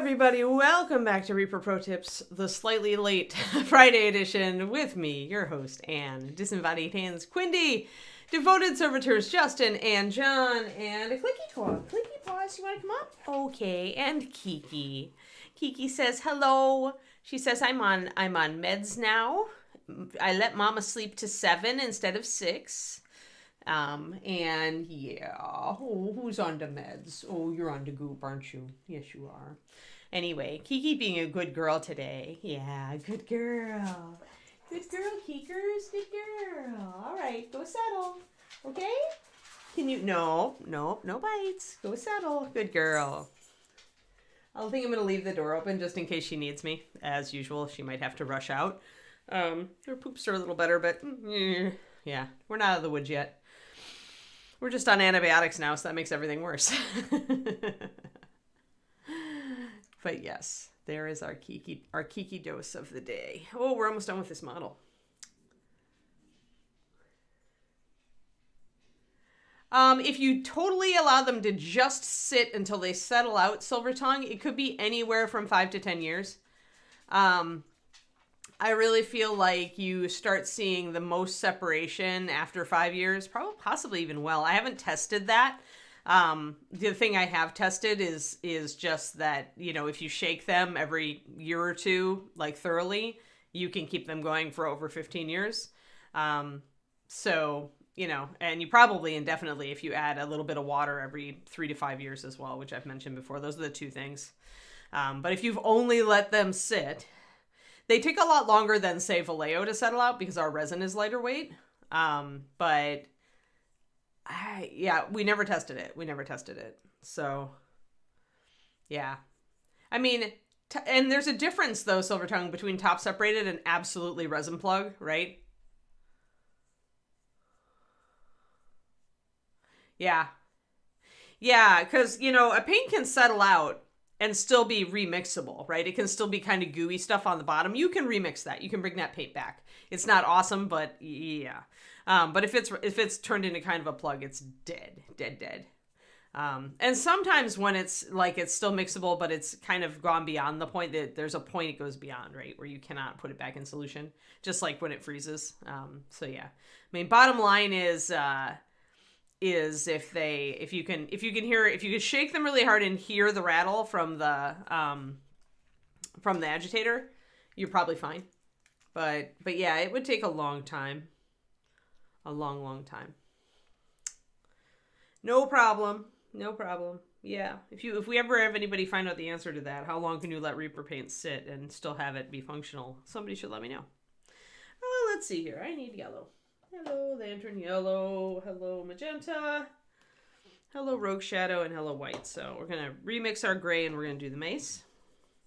everybody. Welcome back to Reaper Pro Tips, the slightly late Friday edition with me, your host, Anne, disembodied hands, Quindy, devoted servitors, Justin and John, and a clicky paw. Clicky paws, you want to come up? Okay, and Kiki. Kiki says hello. She says, I'm on meds now. I let Mama sleep to 7 instead of 6. And yeah, who's on the meds? Oh, you're on the goop, aren't you? Yes, you are. Anyway, Kiki being a good girl today. Yeah, good girl. Good girl, Keekers. Good girl. All right, go settle. Okay? Can you? No bites. Go settle. Good girl. I think I'm going to leave the door open just in case she needs me. As usual, she might have to rush out. Her poops are a little better, but yeah, we're not out of the woods yet. We're just on antibiotics now, so that makes everything worse. But yes, there is our Kiki dose of the day. Oh, we're almost done with this model. If you totally allow them to just sit until they settle out, silver tongue, it could be anywhere from 5 to 10 years. I really feel like you start seeing the most separation after 5 years, probably possibly even well. I haven't tested that. The thing I have tested is just that, you know, if you shake them every year or two, like thoroughly, you can keep them going for over 15 years. So, you know, and you probably indefinitely if you add a little bit of water every 3 to 5 years as well, which I've mentioned before. Those are the two things. But if you've only let them sit, they take a lot longer than, say, Vallejo to settle out because our resin is lighter weight. But we never tested it. So, yeah. I mean, and there's a difference, though, Silver Tongue, between top separated and absolutely resin plug, right? Yeah. Yeah, because, you know, a paint can settle out and still be remixable, right? It can still be kind of gooey stuff on the bottom. You can remix that. You can bring that paint back. It's not awesome, but yeah. But if it's turned into kind of a plug, it's dead. And sometimes when it's like it's still mixable, but it's kind of gone beyond the point that there's a point it goes beyond, right? Where you cannot put it back in solution, just like when it freezes. So yeah, I mean, bottom line is if you can shake them really hard and hear the rattle from the agitator, you're probably fine. But yeah, it would take a long time. A long time. No problem. Yeah. If we ever have anybody find out the answer to that, how long can you let Reaper paint sit and still have it be functional? Somebody should let me know. Oh, let's see here. I need yellow. Hello, lantern yellow. Hello, magenta. Hello, rogue shadow, and hello, white. So we're going to remix our gray and we're going to do the mace.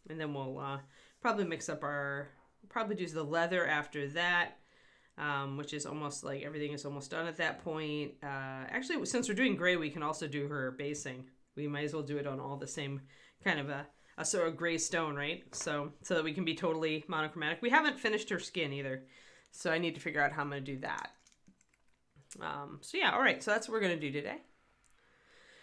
And then we'll probably do the leather after that, which is almost like everything is almost done at that point. Actually, since we're doing gray, we can also do her basing. We might as well do it on all the same kind of a sort of gray stone, right? So that we can be totally monochromatic. We haven't finished her skin either. So I need to figure out how I'm going to do that. So yeah, all right. So that's what we're going to do today.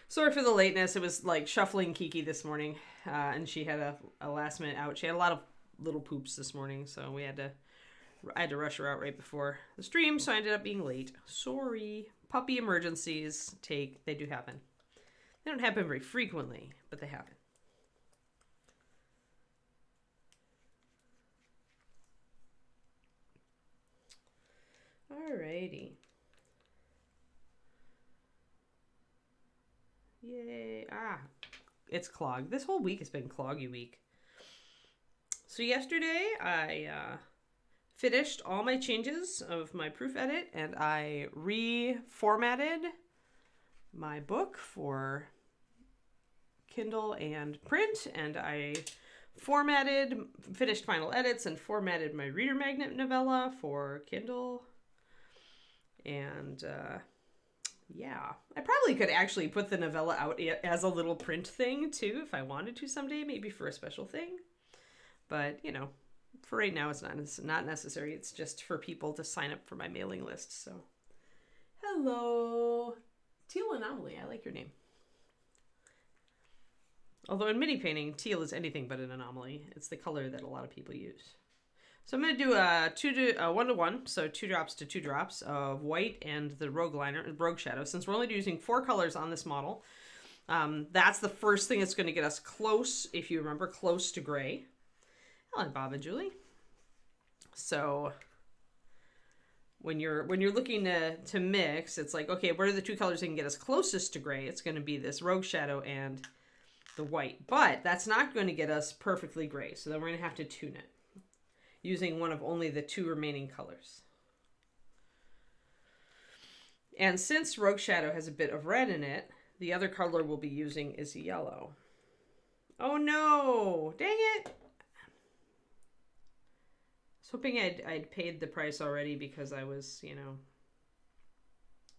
Sorry for the lateness. It was like shuffling Kiki this morning, and she had a last minute out. She had a lot of little poops this morning, so I had to rush her out right before the stream, so I ended up being late. Sorry. Puppy emergencies they do happen. They don't happen very frequently, but they happen. Alrighty. Yay. It's clogged. This whole week has been cloggy week. So yesterday I finished all my changes of my proof edit and I reformatted my book for Kindle and print, and I finished final edits and formatted my reader magnet novella for Kindle. And yeah, I probably could actually put the novella out as a little print thing too if I wanted to someday, maybe for a special thing. But, you know, for right now it's not necessary. It's just for people to sign up for my mailing list. So, hello, Teal Anomaly. I like your name. Although in mini painting, teal is anything but an anomaly. It's the color that a lot of people use. So I'm going to do a 1-to-1, so 2 drops to 2 drops of white and the rogue shadow. Since we're only using 4 colors on this model, that's the first thing that's going to get us close, if you remember, close to gray. Hello, Bob and Julie. So when you're looking to mix, it's like, okay, what are the 2 colors that can get us closest to gray? It's going to be this rogue shadow and the white. But that's not going to get us perfectly gray, so then we're going to have to tune it using one of only the 2 remaining colors. And since rogue shadow has a bit of red in it, the other color we'll be using is yellow. Oh no! Dang it! I was hoping I'd paid the price already because I was,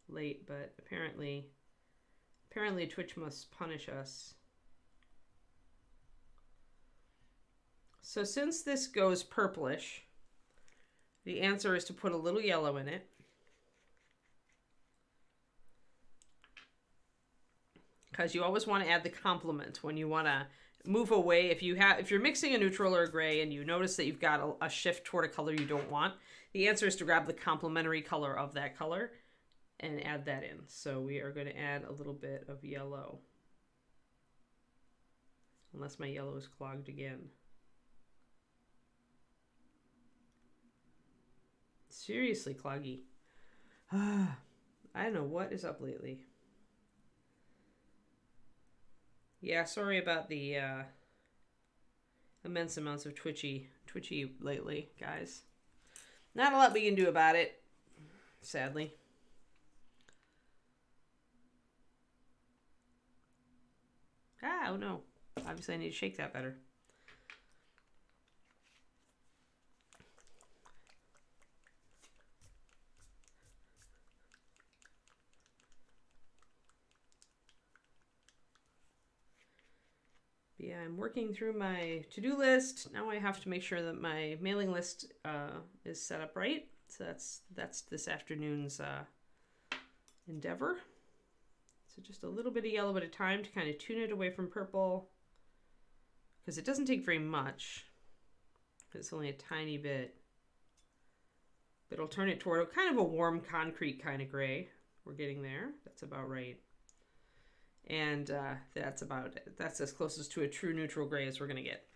late, but apparently Twitch must punish us. So since this goes purplish, the answer is to put a little yellow in it. Because you always want to add the complement when you want to move away. If you're mixing a neutral or a gray and you notice that you've got a shift toward a color you don't want, the answer is to grab the complementary color of that color and add that in. So we are going to add a little bit of yellow. Unless my yellow is clogged again. Seriously, cloggy. I don't know what is up lately. Yeah, sorry about the immense amounts of twitchy lately, guys. Not a lot we can do about it, sadly. Oh no. Obviously I need to shake that better. Yeah, I'm working through my to-do list. Now I have to make sure that my mailing list is set up right. So that's this afternoon's endeavor. So just a little bit of yellow at a time to kind of tune it away from purple. Because it doesn't take very much. It's only a tiny bit. But it'll turn it toward kind of a warm concrete kind of gray. We're getting there. That's about right. And that's as close as to a true neutral gray as we're going to get.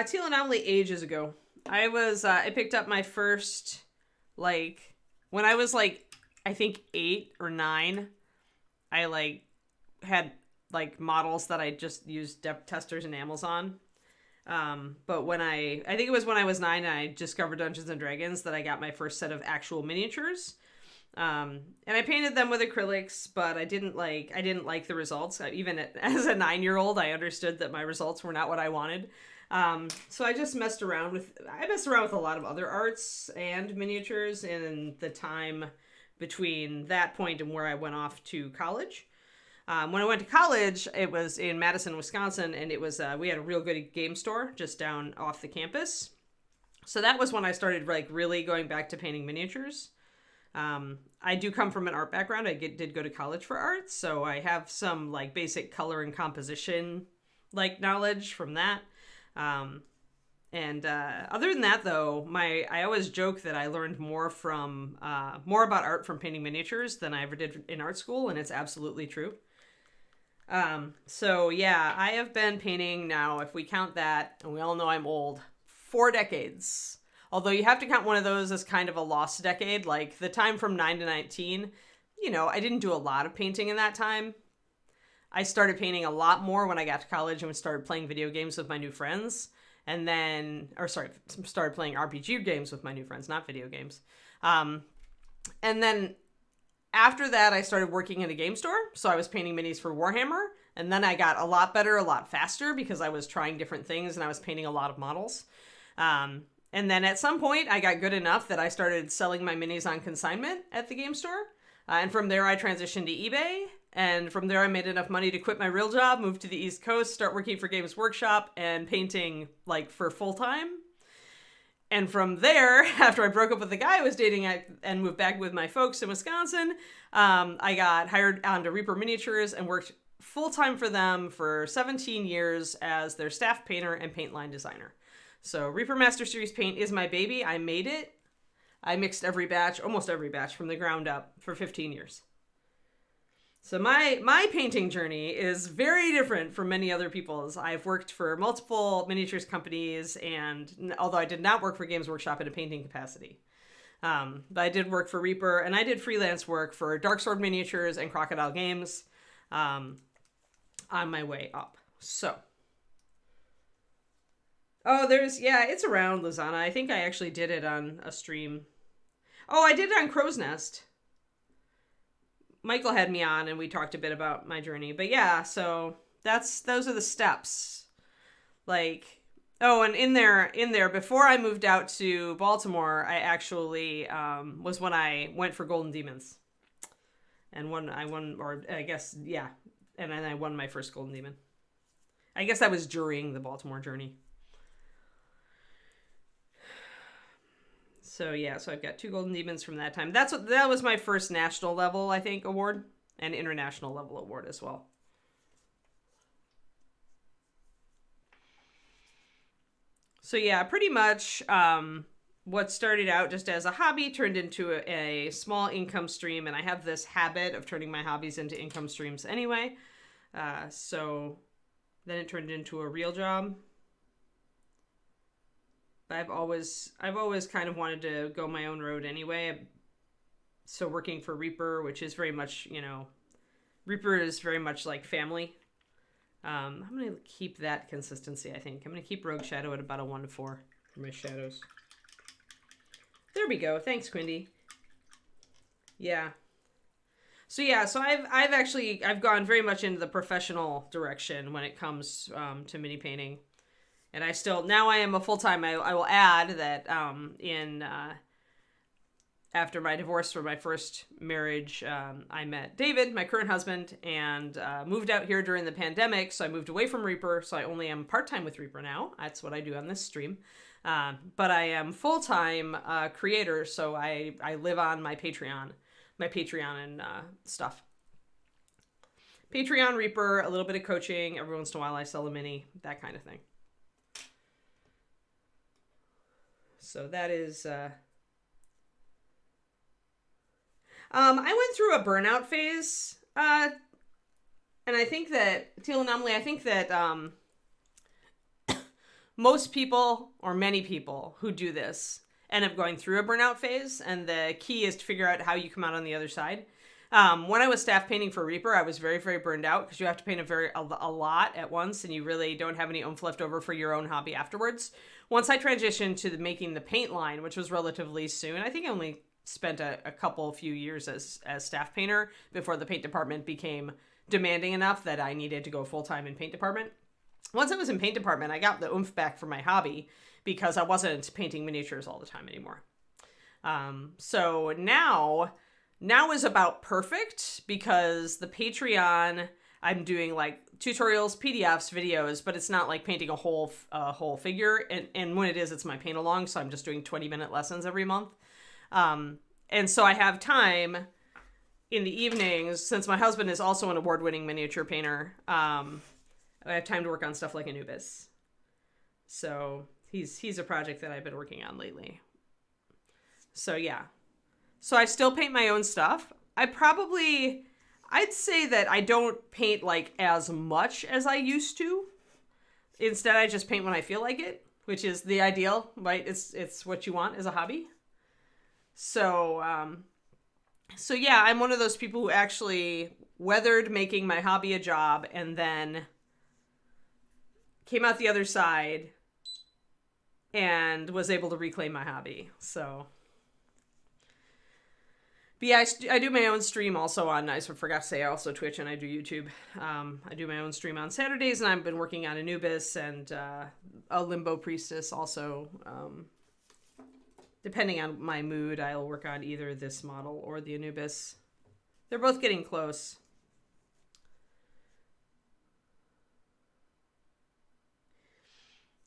Teal Anomaly ages ago. I picked up my first, when I was I think 8 or 9, I had models that I just used depth testers and Amazon. But I think it was when I was 9 and I discovered Dungeons and Dragons that I got my first set of actual miniatures. And I painted them with acrylics, but I didn't like the results. Even as a 9-year-old, I understood that my results were not what I wanted. So I just messed around with a lot of other arts and miniatures in the time between that point and where I went off to college. When I went to college, it was in Madison, Wisconsin, and it was we had a real good game store just down off the campus. So that was when I started really going back to painting miniatures. I do come from an art background. I did go to college for art, so I have some basic color and composition knowledge from that. And other than that, though, I always joke that I learned more about art from painting miniatures than I ever did in art school, and it's absolutely true. So yeah, I have been painting now, if we count that, and we all know I'm old, 4 decades. Although you have to count one of those as kind of a lost decade, the time from 9 to 19. I didn't do a lot of painting in that time. I started painting a lot more when I got to college and started playing video games with my new friends. Started playing RPG games with my new friends, not video games. And then after that, I started working in a game store. So I was painting minis for Warhammer. And then I got a lot better, a lot faster because I was trying different things and I was painting a lot of models. And then at some point, I got good enough that I started selling my minis on consignment at the game store. And from there, I transitioned to eBay. And from there, I made enough money to quit my real job, move to the East Coast, start working for Games Workshop and painting for full time. And from there, after I broke up with the guy I was dating and moved back with my folks in Wisconsin, I got hired onto Reaper Miniatures and worked full-time for them for 17 years as their staff painter and paint line designer. So Reaper Master Series paint is my baby. I made it. I mixed almost every batch from the ground up for 15 years. So my painting journey is very different from many other people's. I've worked for multiple miniatures companies, and although I did not work for Games Workshop in a painting capacity, but I did work for Reaper, and I did freelance work for Dark Sword Miniatures and Crocodile Games on my way up. So, it's around, Lizana. I think I actually did it on a stream. Oh, I did it on Crow's Nest. Michael had me on and we talked a bit about my journey. But yeah, so those are the steps. Like, oh, and in there, before I moved out to Baltimore, I actually was when I went for Golden Demons. And I won, and then I won my first Golden Demon. I guess that was during the Baltimore journey. So yeah, so I've got 2 Golden Demons from that time. That was my first national level, I think, award, and international level award as well. So yeah, pretty much what started out just as a hobby turned into a small income stream, and I have this habit of turning my hobbies into income streams anyway. So then it turned into a real job. I've always kind of wanted to go my own road anyway. So working for Reaper, which is very much, Reaper is very much like family. I'm going to keep that consistency, I think. I'm going to keep Rogue Shadow at about a 1 to 4 for my shadows. There we go. Thanks, Quindy. Yeah. So I've gone very much into the professional direction when it comes to mini painting. And now I am a full-time, I will add that after my divorce from my first marriage, I met David, my current husband, and moved out here during the pandemic. So I moved away from Reaper. So I only am part-time with Reaper now. That's what I do on this stream. But I am full-time creator. So I live on my Patreon and stuff. Patreon, Reaper, a little bit of coaching. Every once in a while I sell a mini, that kind of thing. So that is, I went through a burnout phase, and I think that, Teal Anomaly, I think that, most people, or many people who do this, end up going through a burnout phase, and the key is to figure out how you come out on the other side. When I was staff painting for Reaper, I was very, very burned out, because you have to paint a lot at once, and you really don't have any oomph left over for your own hobby afterwards. Once I transitioned to making the paint line, which was relatively soon, I think I only spent a few years as staff painter before the paint department became demanding enough that I needed to go full-time in paint department. Once I was in paint department, I got the oomph back from my hobby because I wasn't painting miniatures all the time anymore. So now is about perfect because the Patreon, I'm doing like tutorials, PDFs, videos, but it's not like painting a whole figure. And when it is, it's my paint along. So I'm just doing 20-minute lessons every month. And so I have time in the evenings, since my husband is also an award-winning miniature painter. I have time to work on stuff like Anubis. So he's a project that I've been working on lately. So yeah. So I still paint my own stuff. I'd say that I don't paint like as much as I used to. Instead, I just paint when I feel like it, which is the ideal, right? It's what you want as a hobby. So yeah, I'm one of those people who actually weathered making my hobby a job and then came out the other side and was able to reclaim my hobby. So, but yeah, I do my own stream also on, I forgot to say, I also Twitch and I do YouTube. I do my own stream on Saturdays, and I've been working on Anubis and a Limbo Priestess also. Depending on my mood, I'll work on either this model or the Anubis. They're both getting close.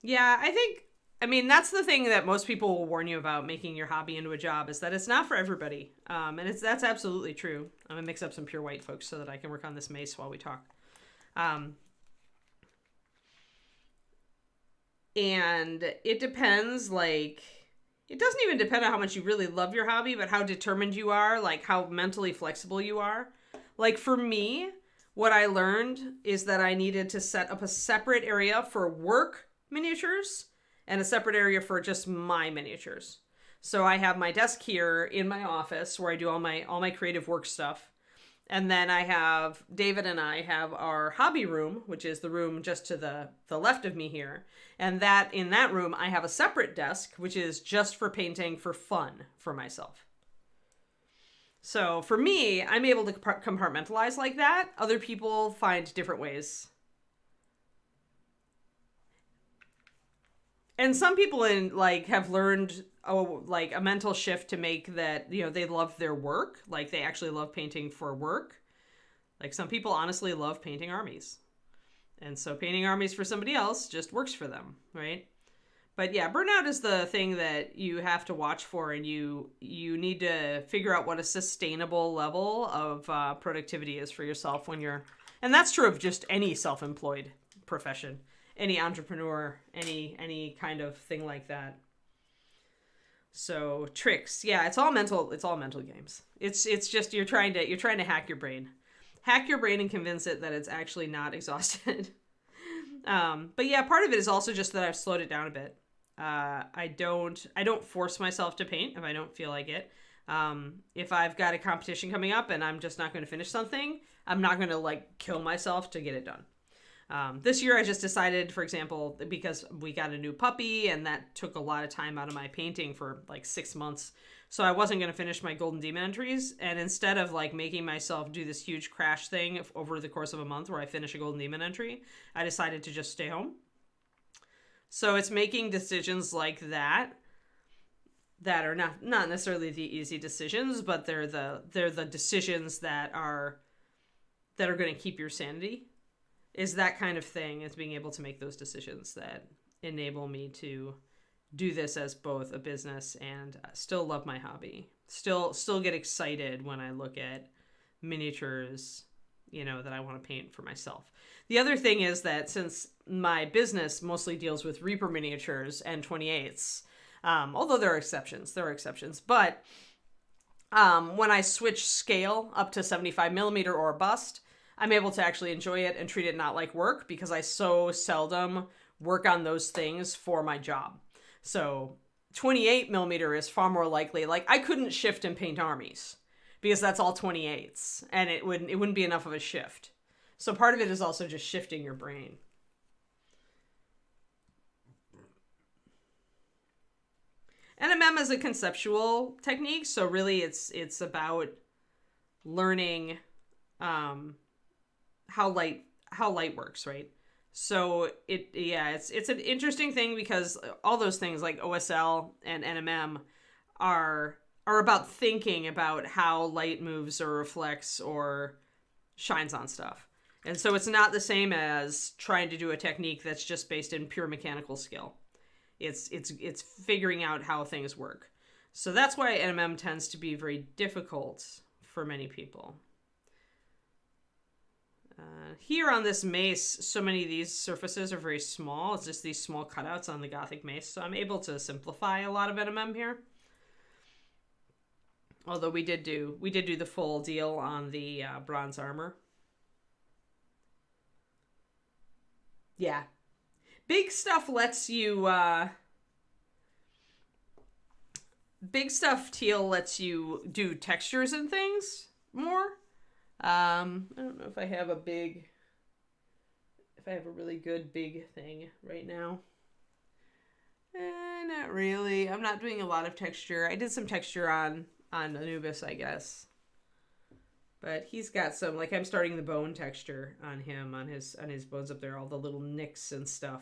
Yeah, I mean, that's the thing that most people will warn you about making your hobby into a job, is that it's not for everybody. And that's absolutely true. I'm going to mix up some pure white, folks, so that I can work on this mace while we talk. Um, and it depends, like, it doesn't even depend on how much you really love your hobby, but how determined you are, like how mentally flexible you are. Like for me, what I learned is that I needed to set up a separate area for work miniatures and a separate area for just my miniatures. So I have my desk here in my office where I do all my creative work stuff. And then David and I have our hobby room, which is the room just to the left of me here. And in that room, I have a separate desk, which is just for painting for fun for myself. So for me, I'm able to compartmentalize like that. Other people find different ways. And some people have learned a mental shift to make that, they love their work. Like they actually love painting for work. Like some people honestly love painting armies. And so painting armies for somebody else just works for them, right? But yeah, burnout is the thing that you have to watch for, and you need to figure out what a sustainable level of productivity is for yourself and that's true of just any self-employed profession, any entrepreneur, any kind of thing like that. So tricks, yeah, it's all mental games. It's just you're trying to hack your brain and convince it that it's actually not exhausted. But yeah, part of it is also just that I've slowed it down a bit. I don't force myself to paint if I don't feel like it. If I've got a competition coming up and I'm just not going to finish something, I'm not going to kill myself to get it done. This year I just decided, for example, because we got a new puppy and that took a lot of time out of my painting for 6 months. So I wasn't going to finish my Golden Demon entries. And instead of making myself do this huge crash thing over the course of a month where I finish a Golden Demon entry, I decided to just stay home. So it's making decisions like that are not necessarily the easy decisions, but they're the decisions that are going to keep your sanity. Is that kind of thing, is being able to make those decisions that enable me to do this as both a business and still love my hobby. Still get excited when I look at miniatures, that I want to paint for myself. The other thing is that since my business mostly deals with Reaper miniatures and 28s, although there are exceptions, but when I switch scale up to 75 millimeter or a bust, I'm able to actually enjoy it and treat it not like work because I so seldom work on those things for my job. So 28 millimeter is far more likely. I couldn't shift and paint armies because that's all 28s and it wouldn't be enough of a shift. So part of it is also just shifting your brain. NMM is a conceptual technique, so really it's about learning how light works, right? So it's an interesting thing because all those things like OSL and NMM are about thinking about how light moves or reflects or shines on stuff. And so it's not the same as trying to do a technique that's just based in pure mechanical skill. It's figuring out how things work. So that's why NMM tends to be very difficult for many people. Here on this mace, so many of these surfaces are very small. It's just these small cutouts on the Gothic mace. So I'm able to simplify a lot of NMM here. Although we did do the full deal on the bronze armor. Yeah. Big stuff lets you... Big stuff teal lets you do textures and things more. I don't know if I have a really good big thing right now. Not really. I'm not doing a lot of texture. I did some texture on Anubis, I guess. But he's got some, I'm starting the bone texture on him, on his bones up there, all the little nicks and stuff.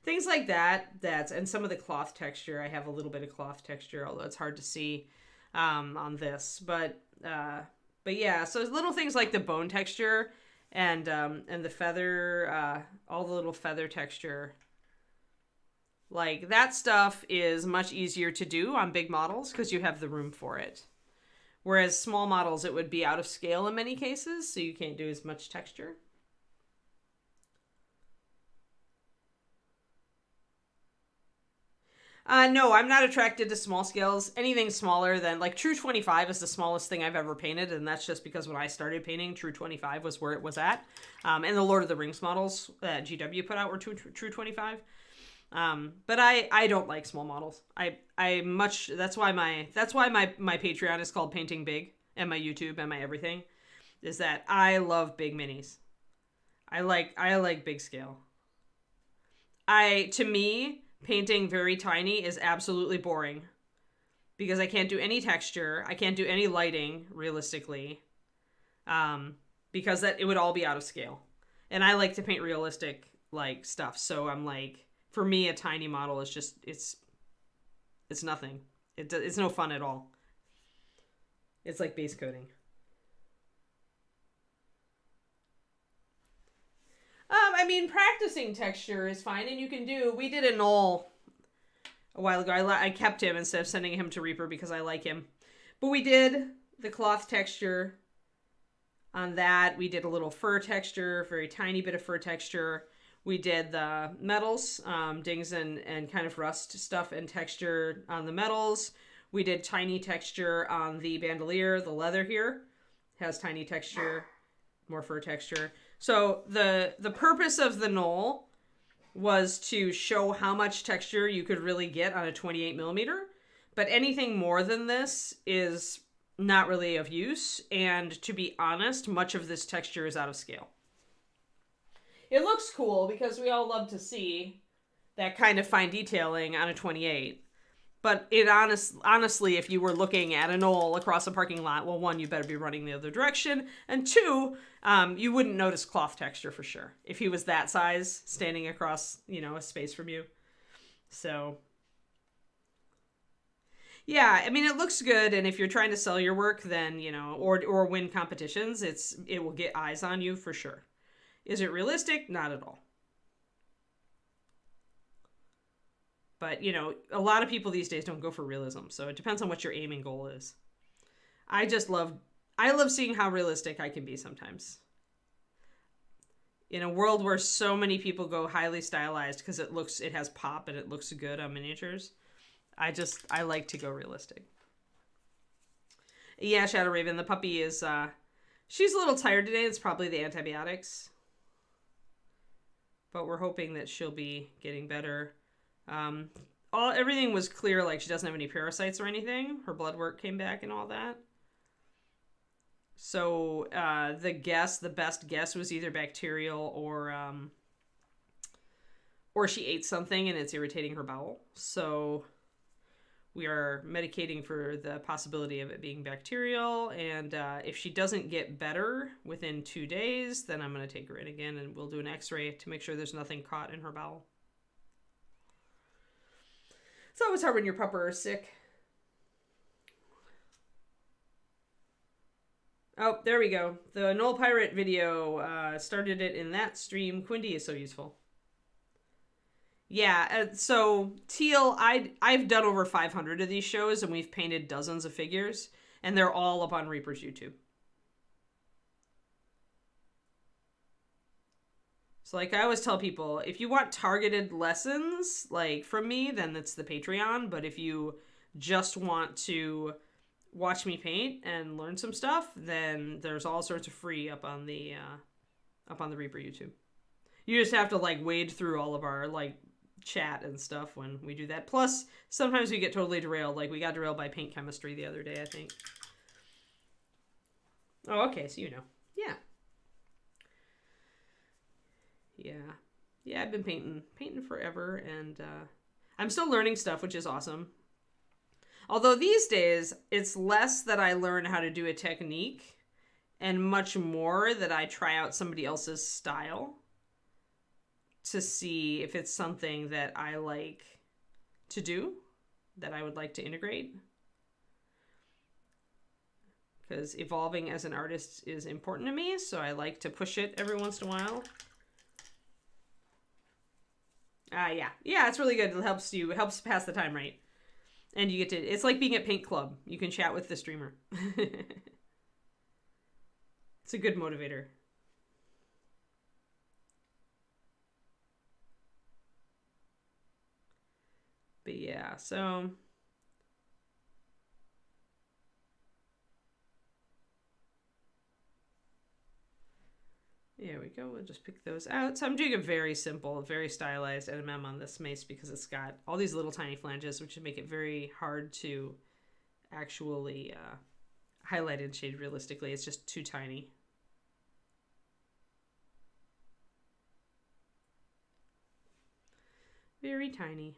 Things like that, and some of the cloth texture. I have a little bit of cloth texture, although it's hard to see on this. But yeah, so little things like the bone texture and the feather, all the little feather texture. That stuff is much easier to do on big models because you have the room for it. Whereas small models, it would be out of scale in many cases, so you can't do as much texture. No, I'm not attracted to small scales. Anything smaller than, like, True 25 is the smallest thing I've ever painted, and that's just because when I started painting, True 25 was where it was at. And the Lord of the Rings models that GW put out were True 25. But I don't like small models. That's why my Patreon is called Painting Big, and my YouTube and my everything, is that I love big minis. I like big scale. To me, painting very tiny is absolutely boring because I can't do any texture. I can't do any lighting realistically, because it would all be out of scale. And I like to paint realistic like stuff. So I'm like, for me, a tiny model is just, it's nothing. It's no fun at all. It's like base coating. I mean, practicing texture is fine, and you can do. We did a Knoll a while ago. I kept him instead of sending him to Reaper because I like him. But we did the cloth texture on that. We did a little fur texture, very tiny bit of fur texture. We did the metals, dings and kind of rust stuff and texture on the metals. We did tiny texture on the bandolier. The leather here has tiny texture, more fur texture. So the purpose of the Knoll was to show how much texture you could really get on a 28 millimeter. But anything more than this is not really of use. And to be honest, much of this texture is out of scale. It looks cool because we all love to see that kind of fine detailing on a 28. But honestly, if you were looking at a Knoll across a parking lot, well, one, you better be running the other direction. And two, you wouldn't notice cloth texture for sure if he was that size standing across, a space from you. So, yeah, I mean, it looks good. And if you're trying to sell your work, then, or win competitions, it will get eyes on you for sure. Is it realistic? Not at all. But, a lot of people these days don't go for realism. So it depends on what your aiming goal is. I love seeing how realistic I can be sometimes. In a world where so many people go highly stylized because it has pop and it looks good on miniatures, I like to go realistic. Yeah, Shadow Raven, the puppy is, she's a little tired today. It's probably the antibiotics. But we're hoping that she'll be getting better. Everything was clear, like she doesn't have any parasites or anything. Her blood work came back and all that. So the best guess was either bacterial or she ate something and it's irritating her bowel. So we are medicating for the possibility of it being bacterial. And if she doesn't get better within 2 days, then I'm going to take her in again and we'll do an x-ray to make sure there's nothing caught in her bowel. It's always hard when your pupper is sick. Oh, there we go. The Knoll Pirate video started it in that stream. Quindy is so useful. Yeah, so Teal, I've done over 500 of these shows, and we've painted dozens of figures, and they're all up on Reaper's YouTube. So, like I always tell people, if you want targeted lessons, like from me, then it's the Patreon. But if you just want to watch me paint and learn some stuff, then there's all sorts of free up on the Reaper YouTube. You just have to like wade through all of our like chat and stuff when we do that. Plus, sometimes we get totally derailed. Like we got derailed by paint chemistry the other day, I think. Oh, okay, so yeah. Yeah, I've been painting forever, and I'm still learning stuff, which is awesome. Although these days, it's less that I learn how to do a technique, and much more that I try out somebody else's style to see if it's something that I like to do, that I would like to integrate. Because evolving as an artist is important to me, so I like to push it every once in a while. Yeah, it's really good. It helps pass the time, right? And you get to, it's like being at Paint Club. You can chat with the streamer. It's a good motivator. But yeah, so there we go. We'll just pick those out. So I'm doing a very simple, very stylized NMM on this mace because it's got all these little tiny flanges, which would make it very hard to actually highlight and shade realistically. It's just too tiny. Very tiny.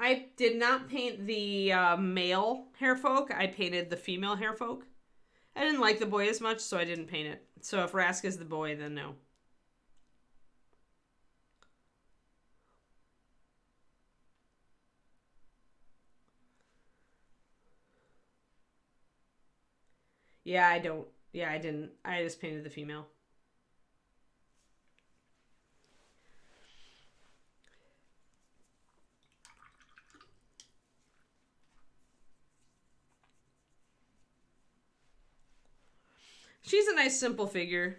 I did not paint the male hair folk. I painted the female hair folk. I didn't like the boy as much, so I didn't paint it. So if Rask is the boy, then no. Yeah, I don't. Yeah, I didn't. I just painted the female. She's a nice simple figure,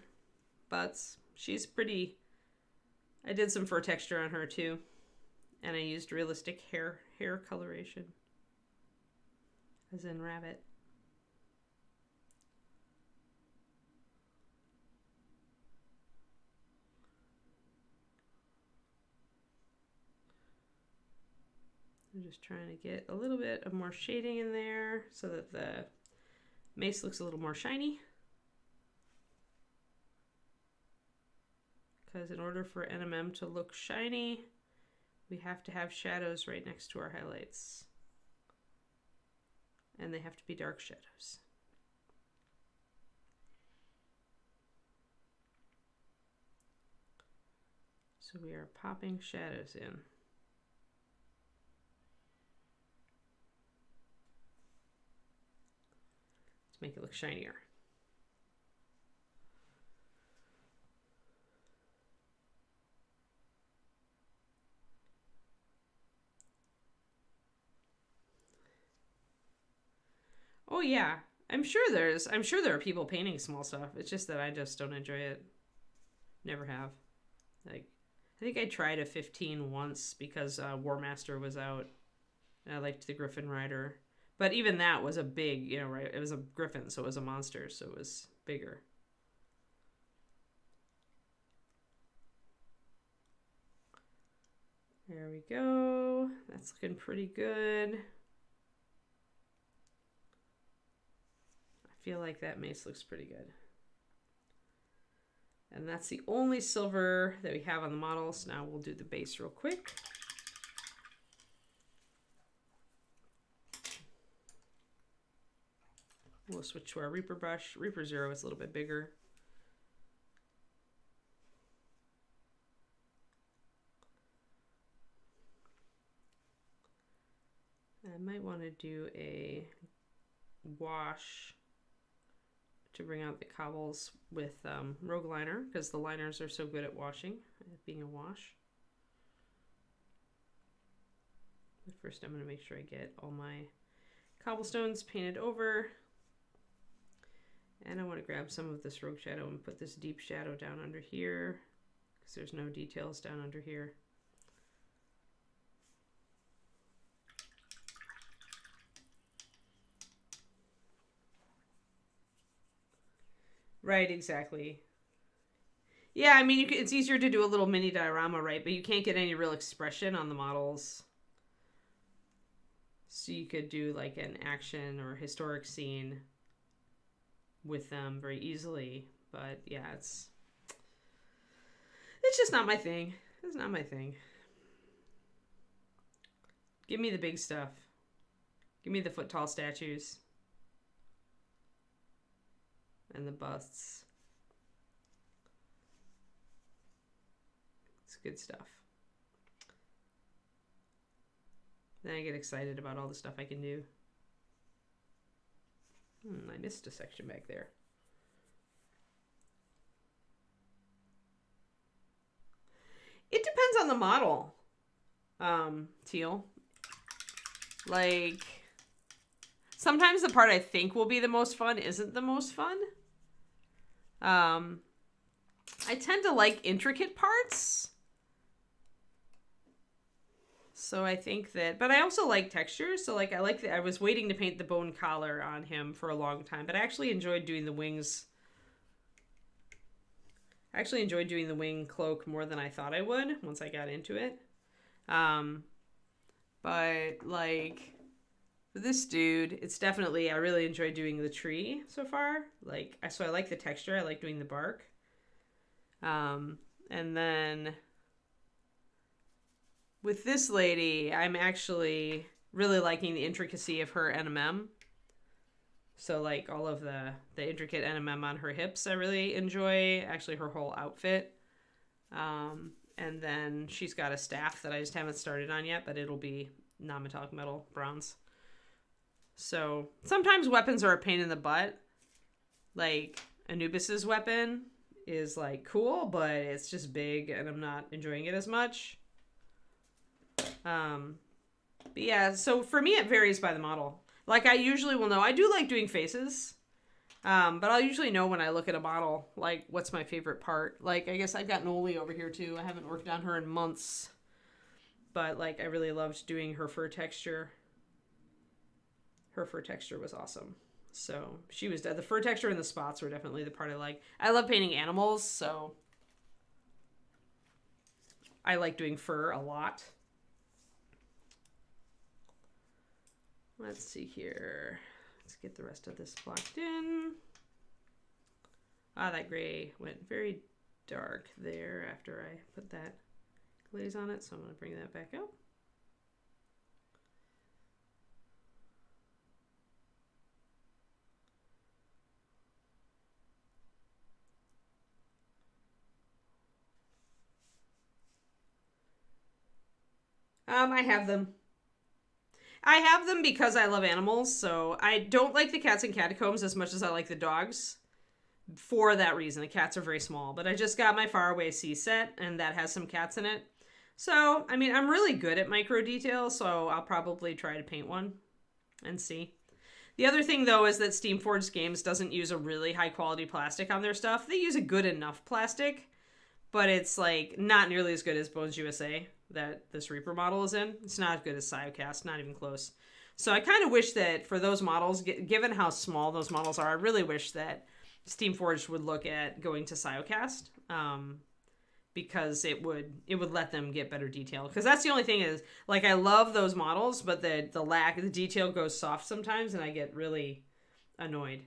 but she's pretty. I did some fur texture on her too, and I used realistic hair coloration, as in rabbit. I'm just trying to get a little bit of more shading in there so that the mace looks a little more shiny. Because in order for NMM to look shiny, we have to have shadows right next to our highlights. And they have to be dark shadows. So we are popping shadows in. To make it look shinier. Oh yeah, I'm sure there are people painting small stuff. It's just that I just don't enjoy it. Never have. Like, I think I tried a 15 once because War Master was out, and I liked the Griffin Rider. But even that was a big, right? It was a Griffin, so it was a monster, so it was bigger. There we go. That's looking pretty good. I feel like that mace looks pretty good. And that's the only silver that we have on the model. So now we'll do the base real quick. We'll switch to our Reaper brush. Reaper 0 is a little bit bigger. I might want to do a wash to bring out the cobbles with Rogue Liner, because the liners are so good at washing, being a wash. But first I'm going to make sure I get all my cobblestones painted over. And I want to grab some of this Rogue Shadow and put this deep shadow down under here, because there's no details down under here. Right, exactly. Yeah, I mean, it's easier to do a little mini diorama, right? But you can't get any real expression on the models. So you could do like an action or historic scene with them very easily. But yeah, it's just not my thing. It's not my thing. Give me the big stuff. Give me the foot tall statues. And the busts. It's good stuff. Then I get excited about all the stuff I can do. I missed a section back there. It depends on the model. teal. Like, sometimes the part I think will be the most fun isn't the most fun. I tend to like intricate parts. So I think that, but I also like textures. So like, I was waiting to paint the bone collar on him for a long time, but I actually enjoyed doing the wings. I actually enjoyed doing the wing cloak more than I thought I would once I got into it. But like for this dude, it's definitely, I really enjoy doing the tree so far. Like, so I like the texture. I like doing the bark. And then with this lady, I'm actually really liking the intricacy of her NMM. So like all of the intricate NMM on her hips, I really enjoy. Actually, her whole outfit. And then she's got a staff that I just haven't started on yet, but it'll be non-metallic metal bronze. So sometimes weapons are a pain in the butt. Like Anubis's weapon is like cool, but it's just big and I'm not enjoying it as much. But yeah, so for me it varies by the model. Like I usually will know. I do like doing faces. But I'll usually know when I look at a model, like, what's my favorite part. Like, I guess I've got Noli over here, too. I haven't worked on her in months. But, like, I really loved doing her fur texture. Her fur texture was awesome. So, she was dead. The fur texture and the spots were definitely the part I like. I love painting animals, so I like doing fur a lot. Let's see here. Let's get the rest of this blocked in. Ah, that gray went very dark there after I put that glaze on it, so I'm going to bring that back up. I have them. I have them because I love animals, so I don't like the cats and catacombs as much as I like the dogs. For that reason, the cats are very small. But I just got my Faraway Sea set, and that has some cats in it. So, I mean, I'm really good at micro detail, so I'll probably try to paint one and see. The other thing, though, is that Steamforged Games doesn't use a really high-quality plastic on their stuff. They use a good enough plastic, but it's, like, not nearly as good as Bones USA that this Reaper model is in. It's not as good as Siocast, not even close. So I kind of wish that for those models, given how small those models are, I really wish that Steamforged would look at going to Siocast, because it would let them get better detail. Because that's the only thing is, like, I love those models, but the detail goes soft sometimes, and I get really annoyed.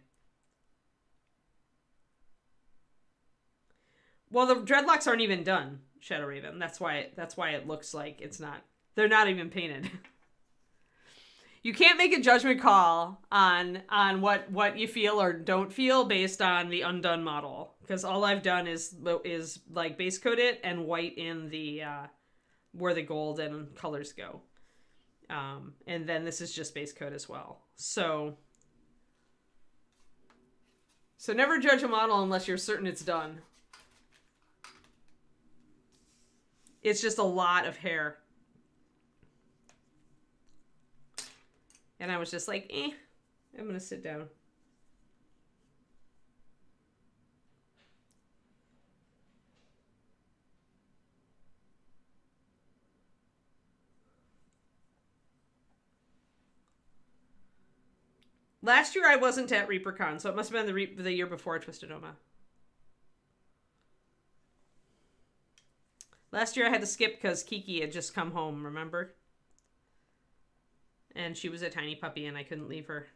Well, the dreadlocks aren't even done, Shadow Raven. That's why it looks like it's not. They're not even painted. You can't make a judgment call on what you feel or don't feel based on the undone model, because all I've done is like base coat it and white in the where the gold and colors go, and then this is just base coat as well. So never judge a model unless you're certain it's done. It's just a lot of hair. And I was just like, I'm going to sit down. Last year I wasn't at ReaperCon, so it must have been the year before Twisted Oma. Last year I had to skip because Kiki had just come home, remember? And she was a tiny puppy and I couldn't leave her.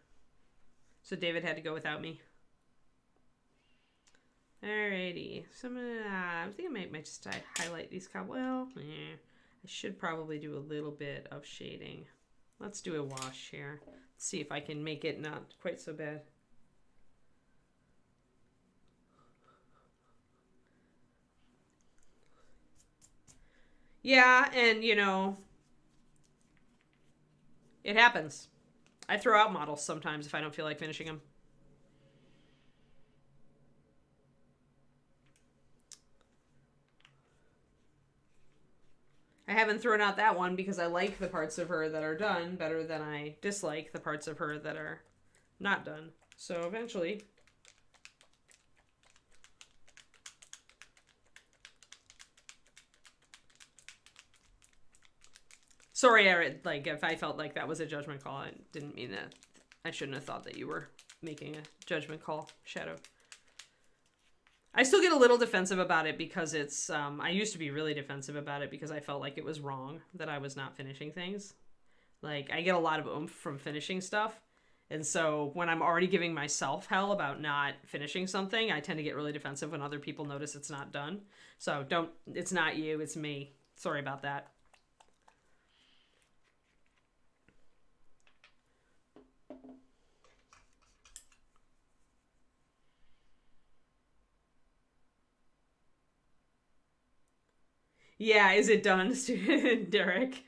So David had to go without me. Alrighty. So I think I might just highlight these Well, I should probably do a little bit of shading. Let's do a wash here. Let's see if I can make it not quite so bad. Yeah, and you know, it happens. I throw out models sometimes if I don't feel like finishing them. I haven't thrown out that one because I like the parts of her that are done better than I dislike the parts of her that are not done. So eventually... Sorry, Eric, like, if I felt like that was a judgment call, I didn't mean that. I shouldn't have thought that you were making a judgment call, Shadow. I still get a little defensive about it because it's, I used to be really defensive about it because I felt like it was wrong that I was not finishing things. Like, I get a lot of oomph from finishing stuff. And so when I'm already giving myself hell about not finishing something, I tend to get really defensive when other people notice it's not done. So it's not you, it's me. Sorry about that. Yeah, is it done, Derek?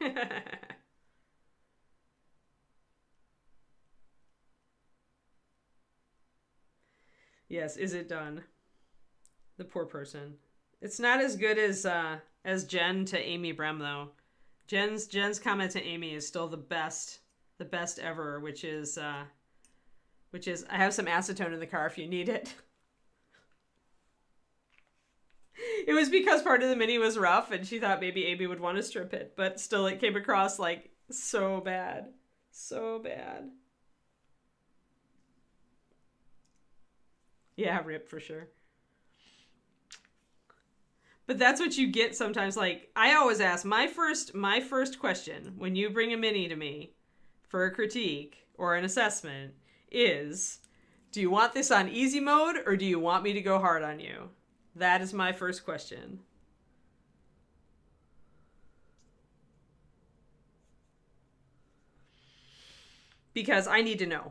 Yes, is it done? The poor person. It's not as good as Jen to Amy Brem though. Jen's comment to Amy is still the best ever, which is I have some acetone in the car if you need it. It was because part of the mini was rough and she thought maybe Amy would want to strip it, but still it came across like so bad. So bad. Yeah, rip for sure. But that's what you get sometimes. Like, I always ask, my first question when you bring a mini to me for a critique or an assessment is, do you want this on easy mode or do you want me to go hard on you? That is my first question. Because I need to know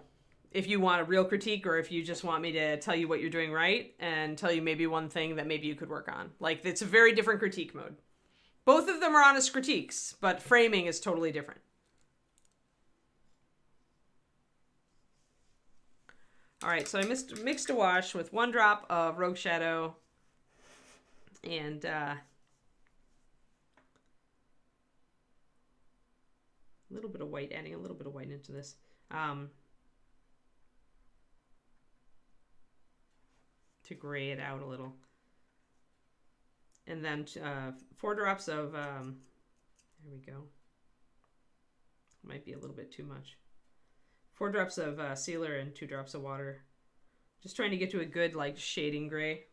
if you want a real critique or if you just want me to tell you what you're doing right and tell you maybe one thing that maybe you could work on. Like, it's a very different critique mode. Both of them are honest critiques, but framing is totally different. All right, so I mixed a wash with 1 drop of Rogue Shadow and a little bit of white, adding a little bit of white into this. To gray it out a little. And then 4 drops of, there we go. Might be a little bit too much. 4 drops of sealer and 2 drops of water. Just trying to get to a good, like, shading gray.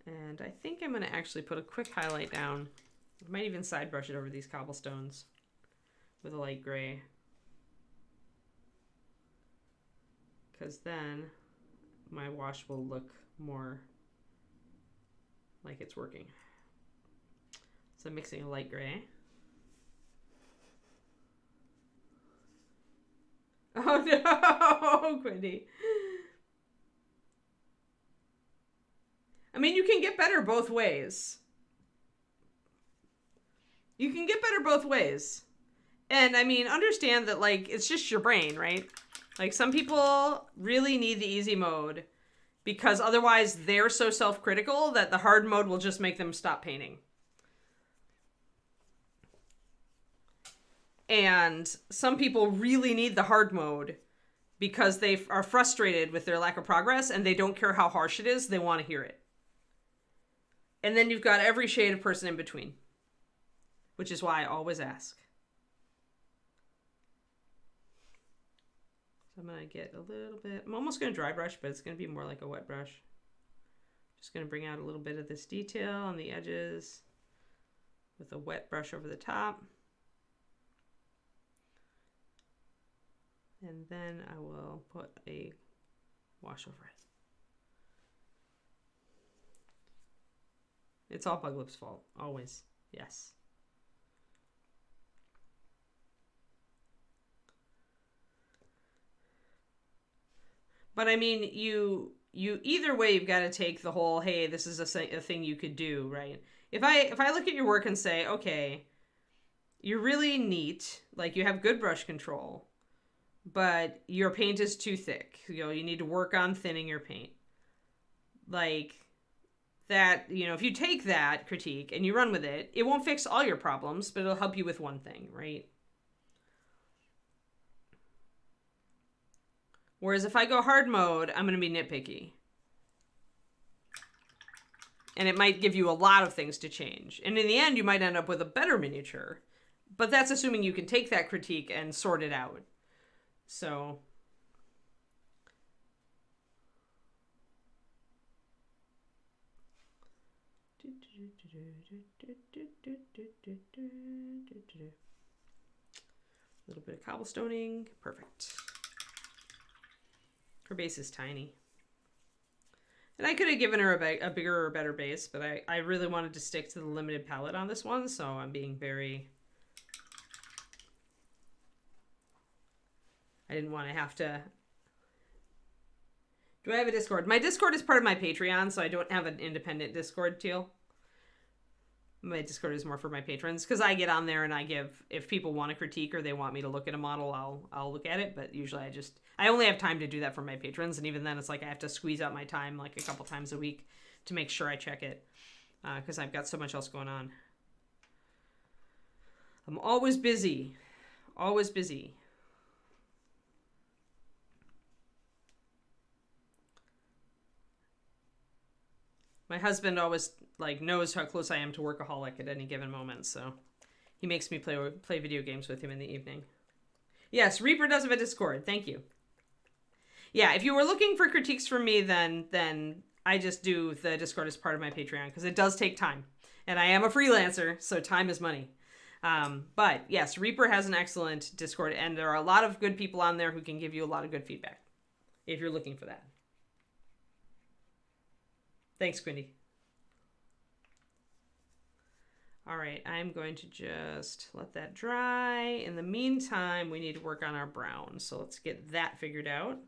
And I think I'm going to actually put a quick highlight down. I might even side brush it over these cobblestones with a light gray. Because then my wash will look more like it's working. So I'm mixing a light gray. Oh no, Quindy. I mean, you can get better both ways. You can get better both ways. And I mean, understand that, like, it's just your brain, right? Like, some people really need the easy mode because otherwise they're so self-critical that the hard mode will just make them stop painting. And some people really need the hard mode because they are frustrated with their lack of progress and they don't care how harsh it is. They want to hear it. And then you've got every shade of person in between, which is why I always ask. So I'm going to get a little bit, I'm almost going to dry brush, but it's going to be more like a wet brush. Just going to bring out a little bit of this detail on the edges with a wet brush over the top. And then I will put a wash over it. It's all Bug Lip's fault, always. Yes. But I mean, you either way, you've got to take the whole, hey, this is a thing you could do, right? If I look at your work and say, okay, you're really neat, like you have good brush control, but your paint is too thick. You need to work on thinning your paint. Like that, if you take that critique and you run with it, it won't fix all your problems, but it'll help you with one thing, right? Whereas if I go hard mode, I'm going to be nitpicky. And it might give you a lot of things to change. And in the end, you might end up with a better miniature. But that's assuming you can take that critique and sort it out. So... a little bit of cobblestoning. Perfect. Her base is tiny. And I could have given her a bigger or better base, but I really wanted to stick to the limited palette on this one, so I'm being very... I didn't want to have to... Do I have a Discord? My Discord is part of my Patreon, so I don't have an independent Discord, Teal. My Discord is more for my patrons, because I get on there and I give... If people want a critique or they want me to look at a model, I'll look at it, but usually I only have time to do that for my patrons, and even then it's like I have to squeeze out my time like a couple times a week to make sure I check it, because I've got so much else going on. I'm always busy. Always busy. My husband always knows how close I am to workaholic at any given moment, so he makes me play video games with him in the evening. Yes, Reaper does have a Discord. Thank you. Yeah, if you were looking for critiques from me, then I just do the Discord as part of my Patreon, because it does take time. And I am a freelancer, so time is money. But yes, Reaper has an excellent Discord, and there are a lot of good people on there who can give you a lot of good feedback, if you're looking for that. Thanks, Quindy. All right, I'm going to just let that dry. In the meantime, we need to work on our brown, so let's get that figured out.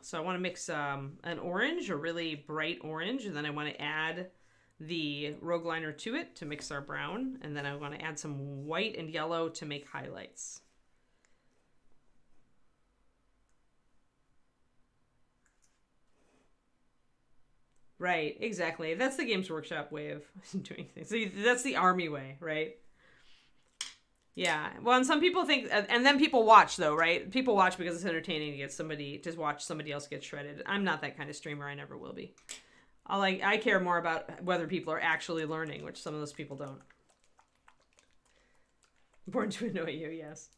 So I want to mix an orange, a really bright orange, and then I want to add the rogue liner to it to mix our brown, and then I want to add some white and yellow to make highlights. Right, exactly. That's the Games Workshop way of doing things. So that's the army way, right? Yeah. Well, and some people think, and then people watch though, right? People watch because it's entertaining to watch somebody else get shredded. I'm not that kind of streamer. I never will be. I care more about whether people are actually learning, which some of those people don't. Born to annoy you, yes.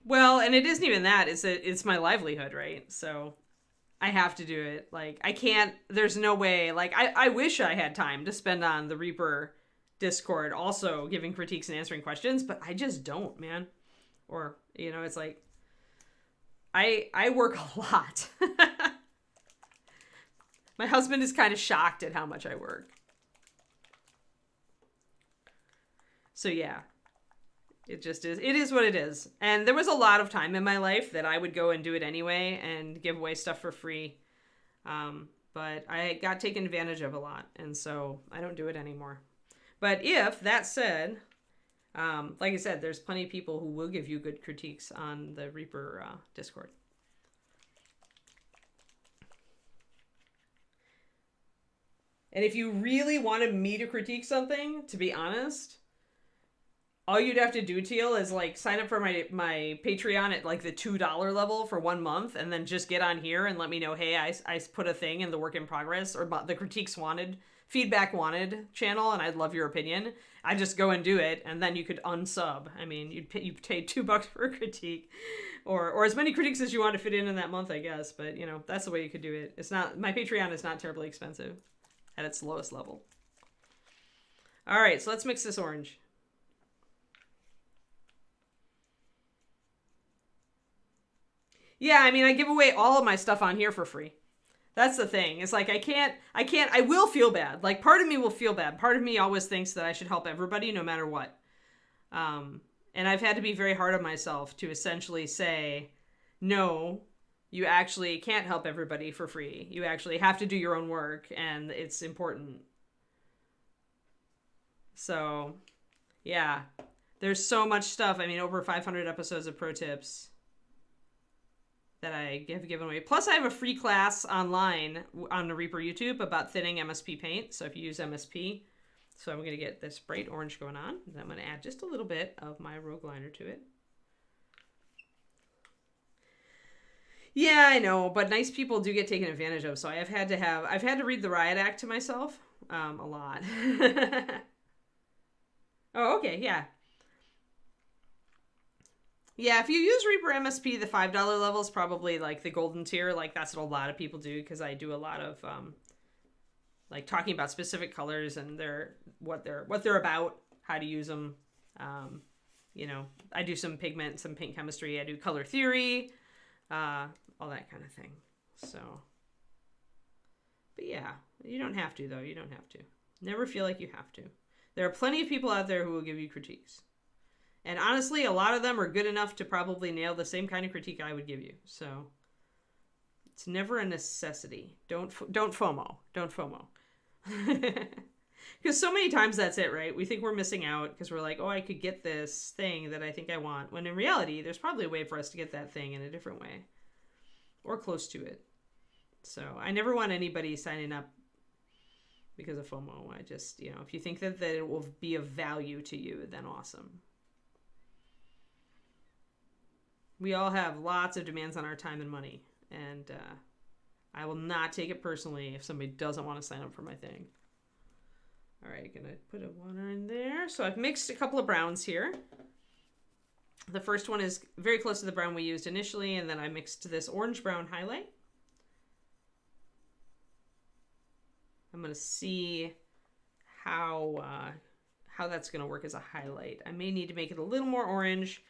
Well, and it isn't even that. It's my livelihood, right? So I have to do it. Like, I can't, there's no way. Like, I wish I had time to spend on the Reaper Discord also giving critiques and answering questions, but I just don't, man. Or, it's like, I work a lot. My husband is kind of shocked at how much I work. So yeah. It just is. It is what it is. And there was a lot of time in my life that I would go and do it anyway and give away stuff for free. But I got taken advantage of a lot. And so I don't do it anymore. But that said, like I said, there's plenty of people who will give you good critiques on the Reaper Discord. And if you really wanted me to critique something, to be honest... All you'd have to do, Teal, is sign up for my Patreon at the $2 level for 1 month, and then just get on here and let me know, hey, I put a thing in the work in progress or the critiques wanted, feedback wanted channel, and I'd love your opinion. I just go and do it, and then you could unsub. I mean, you pay $2 for a critique, or as many critiques as you want to fit in that month, I guess. But that's the way you could do it. It's not, my Patreon is not terribly expensive at its lowest level. All right, so let's mix this orange. Yeah, I mean, I give away all of my stuff on here for free. That's the thing. It's like, I will feel bad. Like, part of me will feel bad. Part of me always thinks that I should help everybody no matter what. And I've had to be very hard on myself to essentially say, no, you actually can't help everybody for free. You actually have to do your own work, and it's important. So, Yeah. There's so much stuff. I mean, over 500 episodes of pro tips that I have given away. Plus, I have a free class online on the Reaper YouTube about thinning MSP paint. So if you use MSP, so I'm going to get this bright orange going on. And I'm going to add just a little bit of my Rogue Liner to it. Yeah, I know, but nice people do get taken advantage of. So I've had to read the Riot Act to myself a lot. Oh, okay, yeah. Yeah, if you use Reaper MSP, the $5 level is probably like the golden tier. Like that's what a lot of people do because I do a lot of like talking about specific colors and what they're about, how to use them. You know, I do some pigment, some paint chemistry. I do color theory, all that kind of thing. So, but yeah, you don't have to though. You don't have to. Never feel like you have to. There are plenty of people out there who will give you critiques. And honestly, a lot of them are good enough to probably nail the same kind of critique I would give you. So it's never a necessity. Don't FOMO. Don't FOMO. Because so many times that's it, right? We think we're missing out because we're like, oh, I could get this thing that I think I want. When in reality, there's probably a way for us to get that thing in a different way. Or close to it. So I never want anybody signing up because of FOMO. I just, if you think that it will be of value to you, then awesome. We all have lots of demands on our time and money, and I will not take it personally if somebody doesn't want to sign up for my thing. All right, gonna put a water in there. So I've mixed a couple of browns here. The first one is very close to the brown we used initially, and then I mixed this orange-brown highlight. I'm gonna see how that's gonna work as a highlight. I may need to make it a little more orange.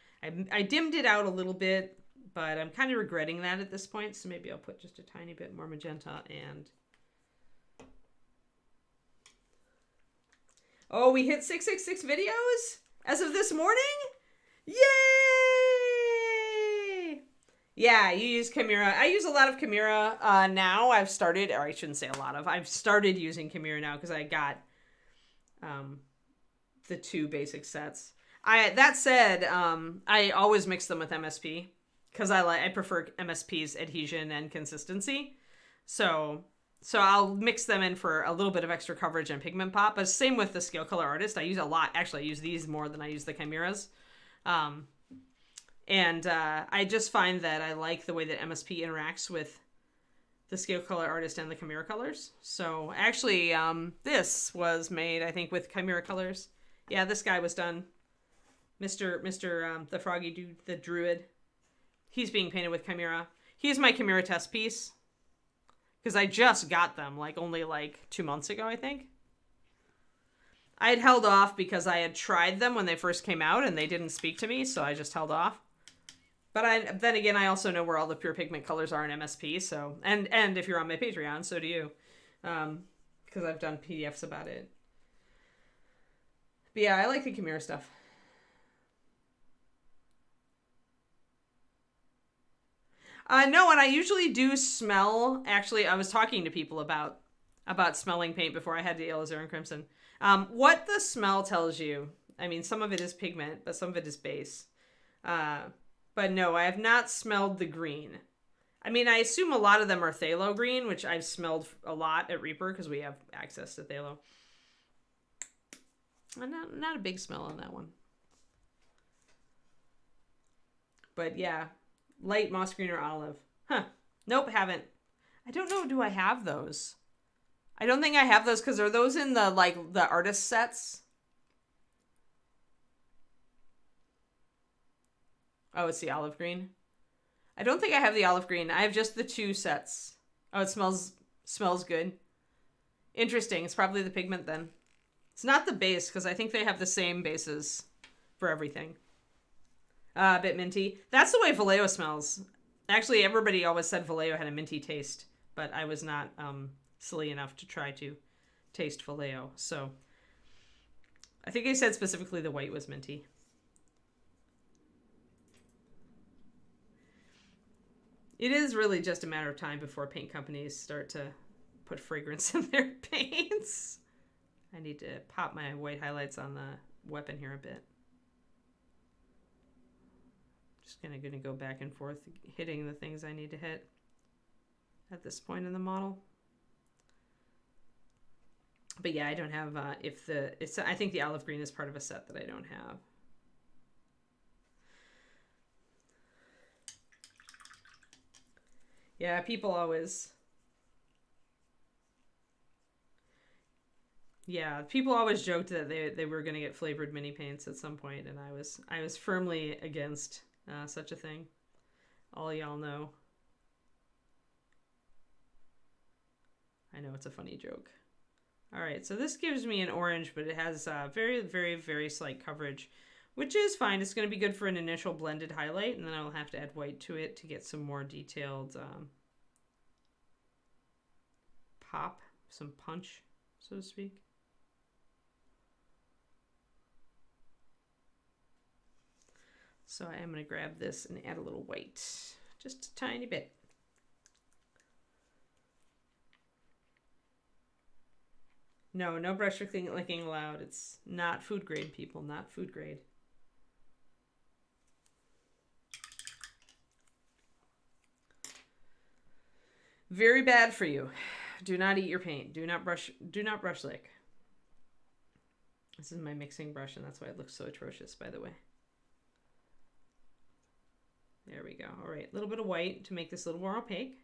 I dimmed it out a little bit, but I'm kind of regretting that at this point, so maybe I'll put just a tiny bit more magenta and... Oh, we hit 666 videos as of this morning? Yay! Yeah, you use Chimera. I use a lot of Chimera now. I've started using Chimera now because I got the 2 basic sets. That said, I always mix them with MSP because I prefer MSP's adhesion and consistency. So I'll mix them in for a little bit of extra coverage and pigment pop. But same with the Scale Color Artist. I use a lot. Actually, I use these more than I use the Chimeras. I just find that I like the way that MSP interacts with the Scale Color Artist and the Chimera colors. So actually, this was made, I think, with Chimera colors. Yeah, this guy was done. Mr. The Froggy Dude, the Druid. He's being painted with Chimera. He's my Chimera test piece. Because I just got them, only 2 months ago, I think. I had held off because I had tried them when they first came out and they didn't speak to me, so I just held off. But then again, I also know where all the pure pigment colors are in MSP, so... And if you're on my Patreon, so do you. Because I've done PDFs about it. But yeah, I like the Chimera stuff. No, and I usually do smell. Actually, I was talking to people about smelling paint before I had the alizarin crimson. What the smell tells you. I mean, some of it is pigment, but some of it is base. But no, I have not smelled the green. I mean, I assume a lot of them are phthalo green, which I've smelled a lot at Reaper because we have access to phthalo. Not a big smell on that one. But yeah. Light moss green or olive. Huh. Nope, haven't. I don't know, do I have those? I don't think I have those because are those in the artist sets? Oh, it's the olive green. I don't think I have the olive green. I have just the 2 sets. Oh, it smells good. Interesting. It's probably the pigment then. It's not the base because I think they have the same bases for everything. A bit minty. That's the way Vallejo smells. Actually, everybody always said Vallejo had a minty taste, but I was not silly enough to try to taste Vallejo. So I think I said specifically the white was minty. It is really just a matter of time before paint companies start to put fragrance in their paints. I need to pop my white highlights on weapon here a bit. Just gonna go back and forth, hitting the things I need to hit at this point in the model. But yeah, I don't have, I think the olive green is part of a set that I don't have. Yeah, people always joked that they were going to get flavored mini paints at some point, and I was firmly against such a thing. All y'all know. I know it's a funny joke. All right, so this gives me an orange, but it has very, very, very slight coverage, which is fine. It's going to be good for an initial blended highlight, and then I'll have to add white to it to get some more detailed pop, some punch, so to speak. So I am going to grab this and add a little white, just a tiny bit. No brush licking allowed. It's not food grade, people, not food grade. Very bad for you. Do not eat your paint. Do not brush lick. This is my mixing brush, and that's why it looks so atrocious, by the way. There we go. All right, a little bit of white to make this a little more opaque.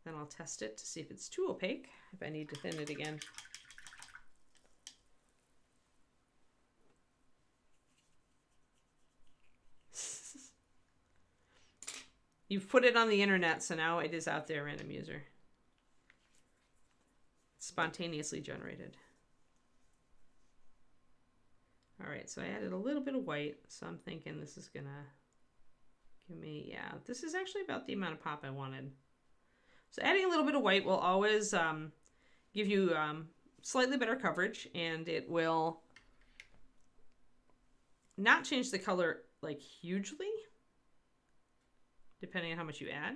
Then I'll test it to see if it's too opaque, if I need to thin it again. You've put it on the internet, so now it is out there, random user. It's spontaneously generated. All right, so I added a little bit of white, so I'm thinking this is gonna give me, yeah, this is actually about the amount of pop I wanted. So adding a little bit of white will always give you slightly better coverage, and it will not change the color like hugely, depending on how much you add.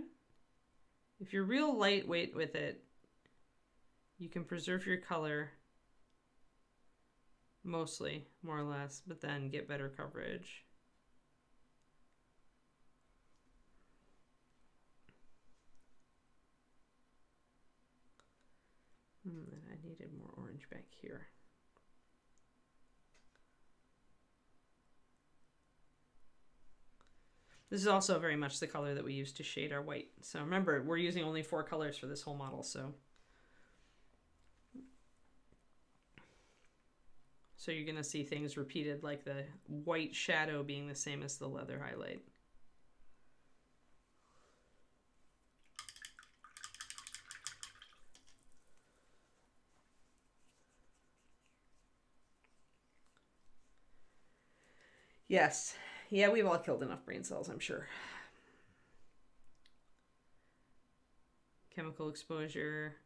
If you're real lightweight with it, you can preserve your color mostly, more or less, but then get better coverage. I needed more orange back here. This is also very much the color that we use to shade our white. So remember, we're using only 4 colors for this whole model, so you're gonna see things repeated, like the white shadow being the same as the leather highlight. Yes. Yeah, we've all killed enough brain cells, I'm sure. Chemical exposure.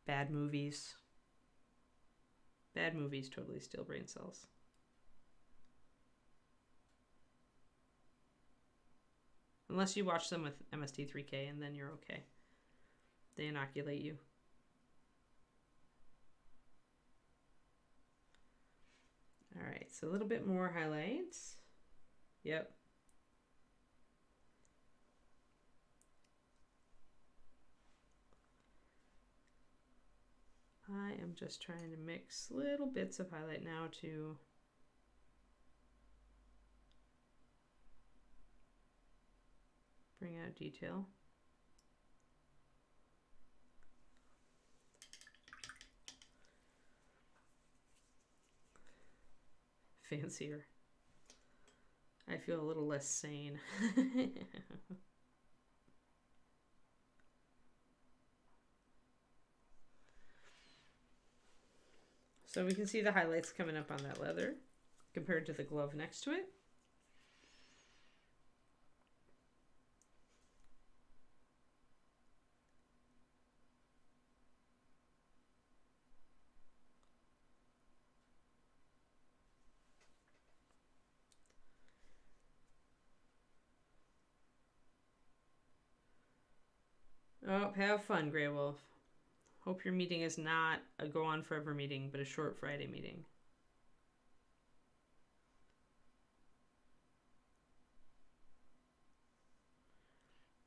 Bad movies. Bad movies totally steal brain cells. Unless you watch them with MST3K, and then you're okay. They inoculate you. All right, so a little bit more highlights. Yep. I am just trying to mix little bits of highlight now to bring out detail. Fancier. I feel a little less sane. So we can see the highlights coming up on that leather compared to the glove next to it. Oh, have fun, Grey Wolf. Hope your meeting is not a go on forever meeting, but a short Friday meeting.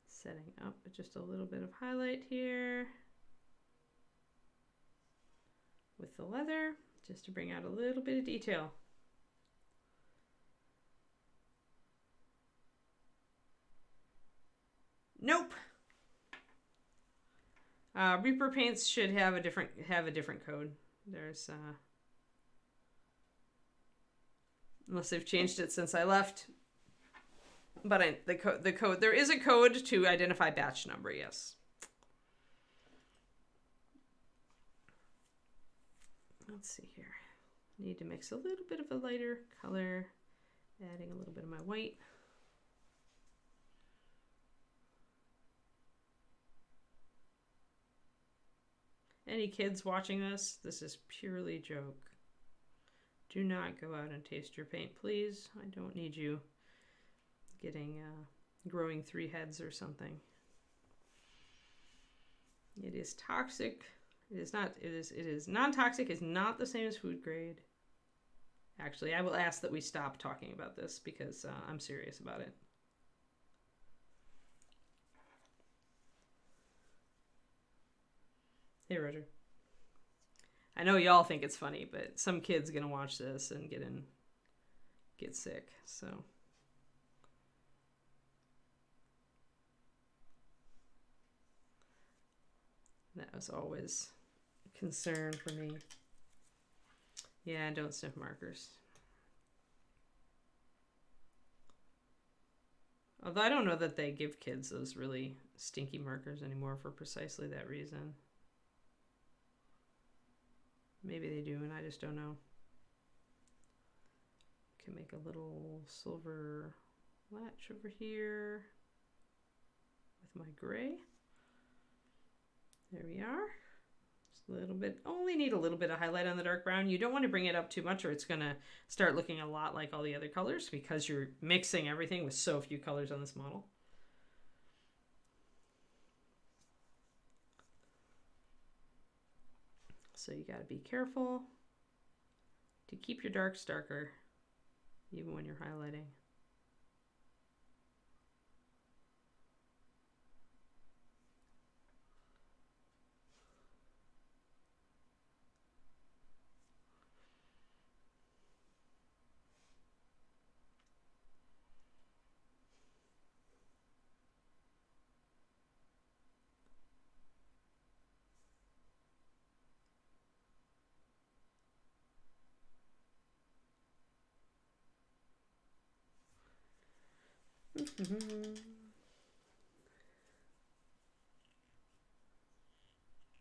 Setting up with just a little bit of highlight here with the leather, just to bring out a little bit of detail. Nope. Reaper paints should have a different code. There's unless they've changed it since I left. But the code there is a code to identify batch number. Yes. Let's see here. Need to mix a little bit of a lighter color, adding a little bit of my white. Any kids watching this, this is purely a joke. Do not go out and taste your paint, please. I don't need you getting growing 3 heads or something. It is toxic. It is not. It is non-toxic. It's not the same as food grade. Actually, I will ask that we stop talking about this because I'm serious about it. Hey, Roger. I know y'all think it's funny, but some kid's gonna watch this and get sick. So that was always a concern for me. Yeah, don't sniff markers. Although I don't know that they give kids those really stinky markers anymore for precisely that reason. Maybe they do, and I just don't know. Can make a little silver latch over here with my gray. There we are. Just a little bit, only need a little bit of highlight on the dark brown. You don't want to bring it up too much or it's going to start looking a lot like all the other colors because you're mixing everything with so few colors on this model. So you got to be careful to keep your darks darker even when you're highlighting.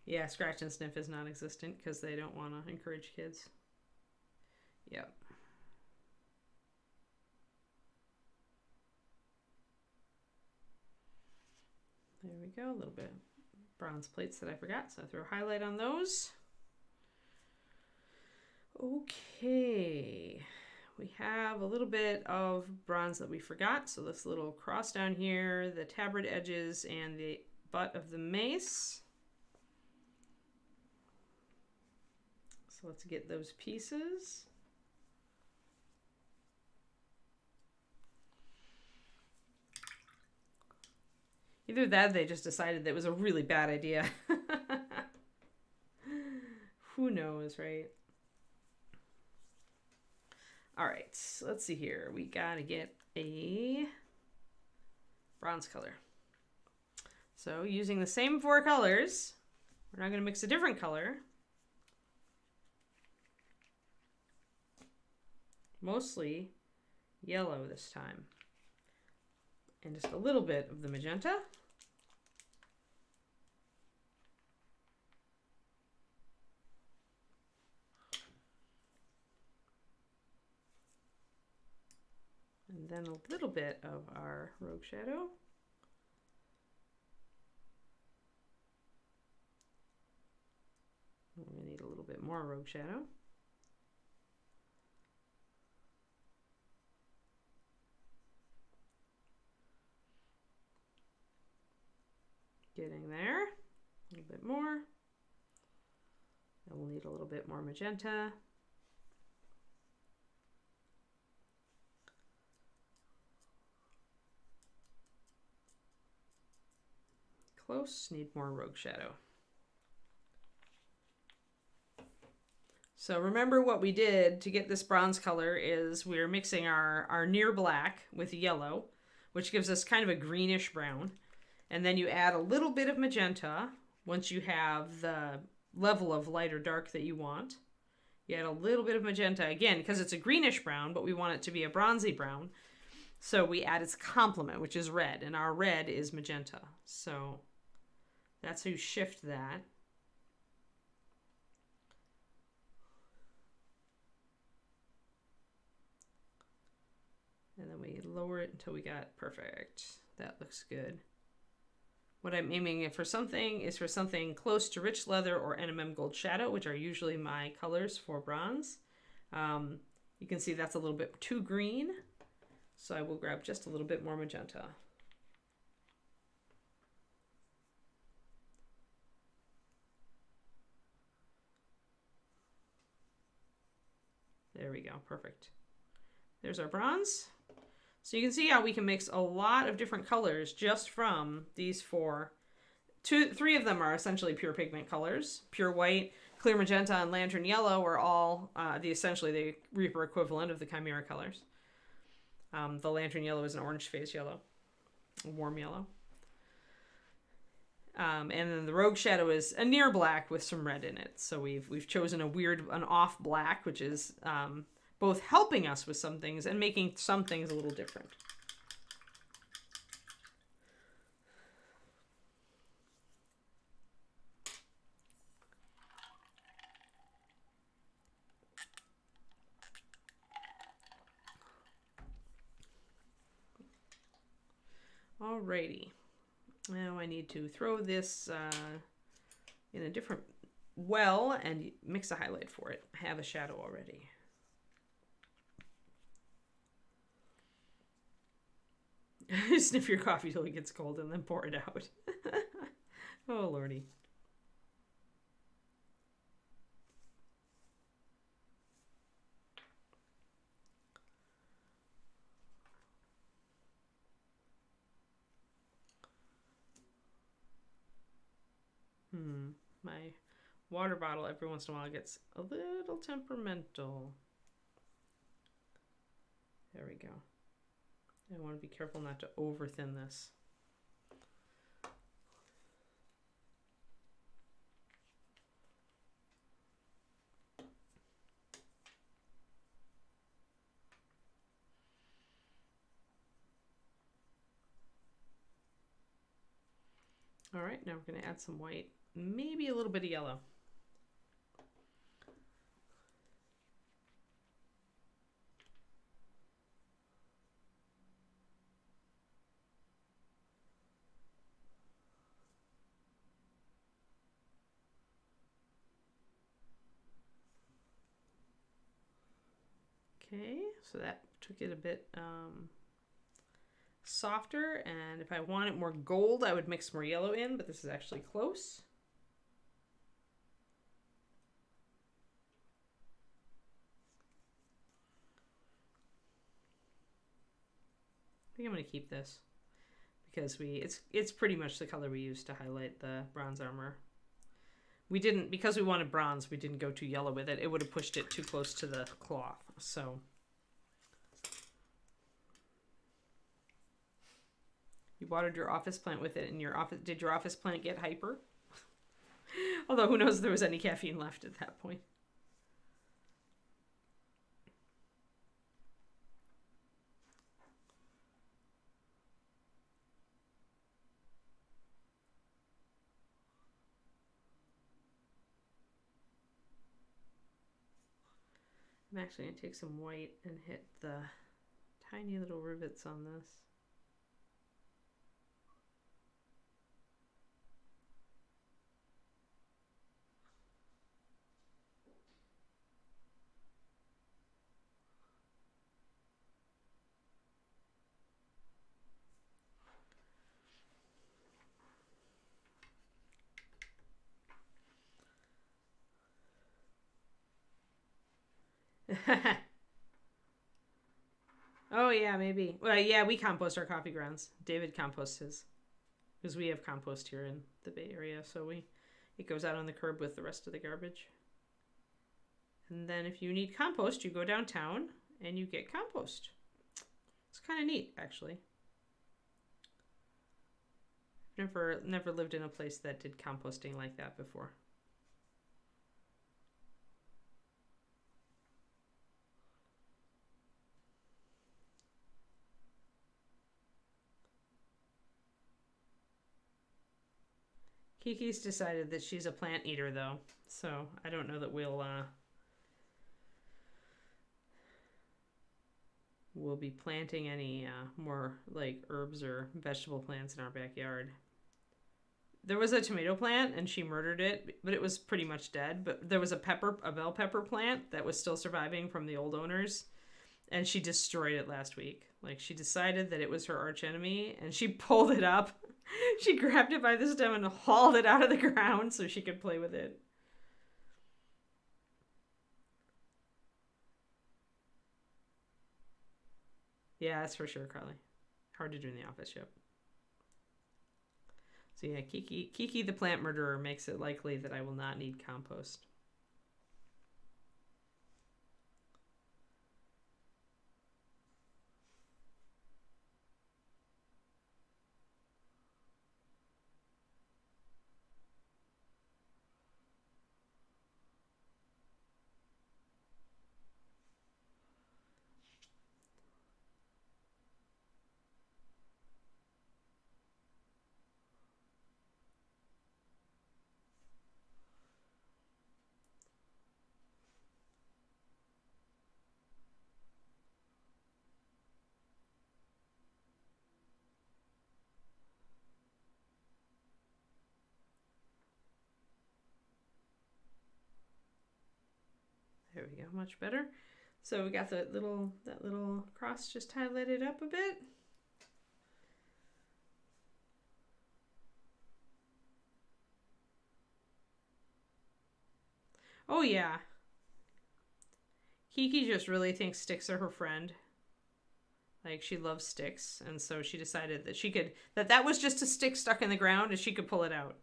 Yeah, scratch and sniff is non-existent because they don't want to encourage kids. Yep. There we go, a little bit of bronze plates that I forgot, so I throw a highlight on those. Okay. We have a little bit of bronze that we forgot. So this little cross down here, the tabard edges, and the butt of the mace. So let's get those pieces. Either that or they just decided that it was a really bad idea. Who knows, right? All right, let's see here. We gotta get a bronze color. So using the same 4 colors, we're not gonna mix a different color. Mostly yellow this time. And just a little bit of the magenta. And then a little bit of our rogue shadow. We're going to need a little bit more rogue shadow. Getting there. A little bit more. And we'll need a little bit more magenta. Close, need more rogue shadow. So remember what we did to get this bronze color is we're mixing our near black with yellow, which gives us kind of a greenish brown. And then you add a little bit of magenta once you have the level of light or dark that you want. You add a little bit of magenta, again, because it's a greenish brown, but we want it to be a bronzy brown. So we add its complement, which is red, and our red is magenta. So that's how you shift that. And then we lower it until we got perfect. That looks good. What I'm aiming for something is for something close to rich leather or NMM gold shadow, which are usually my colors for bronze. You can see that's a little bit too green, so I will grab just a little bit more magenta. There we go, perfect. There's our bronze. So you can see how we can mix a lot of different colors just from these four. Three of them are essentially pure pigment colors. Pure white, clear magenta, and lantern yellow are all essentially the Reaper equivalent of the Chimera colors. The lantern yellow is an orange phase yellow, a warm yellow. And then the rogue shadow is a near black with some red in it. So we've chosen an off black, which is both helping us with some things and making some things a little different. Alrighty. Now I need to throw this in a different well and mix a highlight for it. I have a shadow already. Sniff your coffee till it gets cold and then pour it out. Oh, lordy. My water bottle every once in a while gets a little temperamental. There we go. I want to be careful not to over thin this. All right, now we're going to add some white, maybe a little bit of yellow. Okay, so that took it a bit softer, and if I want it more gold, I would mix more yellow in, but this is actually close. I think I'm going to keep this because it's pretty much the color we used to highlight the bronze armor. We didn't, because we wanted bronze, we didn't go too yellow with it. It would have pushed it too close to the cloth. So you watered your office plant with it, and did your office plant get hyper? Although who knows if there was any caffeine left at that point. I'm actually going to take some white and hit the tiny little rivets on this. Oh yeah, maybe. Well, yeah, we compost our coffee grounds. David composts his because we have compost here in the Bay Area, so we it goes out on the curb with the rest of the garbage. And then if you need compost, you go downtown and you get compost. It's kind of neat, actually. Never lived in a place that did composting like that before. Kiki's decided that she's a plant eater, though, so I don't know that we'll be planting any more like herbs or vegetable plants in our backyard. There was a tomato plant and she murdered it, but it was pretty much dead. But there was a bell pepper plant that was still surviving from the old owners, and she destroyed it last week. Like, she decided that it was her arch enemy and she pulled it up. She grabbed it by the stem and hauled it out of the ground so she could play with it. Yeah, that's for sure, Carly. Hard to do in the office, yep. So yeah, Kiki the plant murderer makes it likely that I will not need compost. There we go, much better. So we got that little cross just highlighted up a bit. Oh yeah. Kiki just really thinks sticks are her friend. Like, she loves sticks, and so she decided that that was just a stick stuck in the ground and she could pull it out.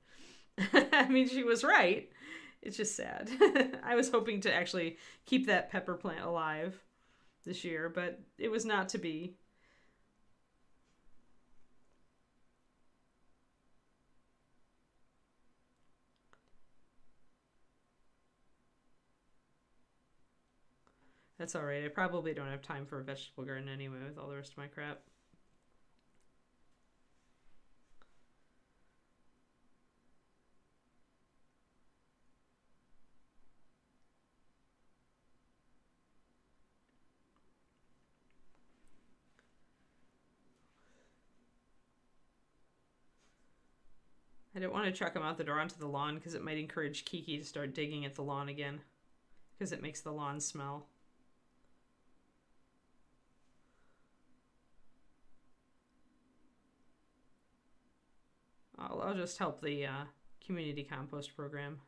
I mean, she was right. It's just sad. I was hoping to actually keep that pepper plant alive this year, but it was not to be. That's all right. I probably don't have time for a vegetable garden anyway with all the rest of my crap. I don't want to chuck him out the door onto the lawn because it might encourage Kiki to start digging at the lawn again because it makes the lawn smell. I'll just help the community compost program.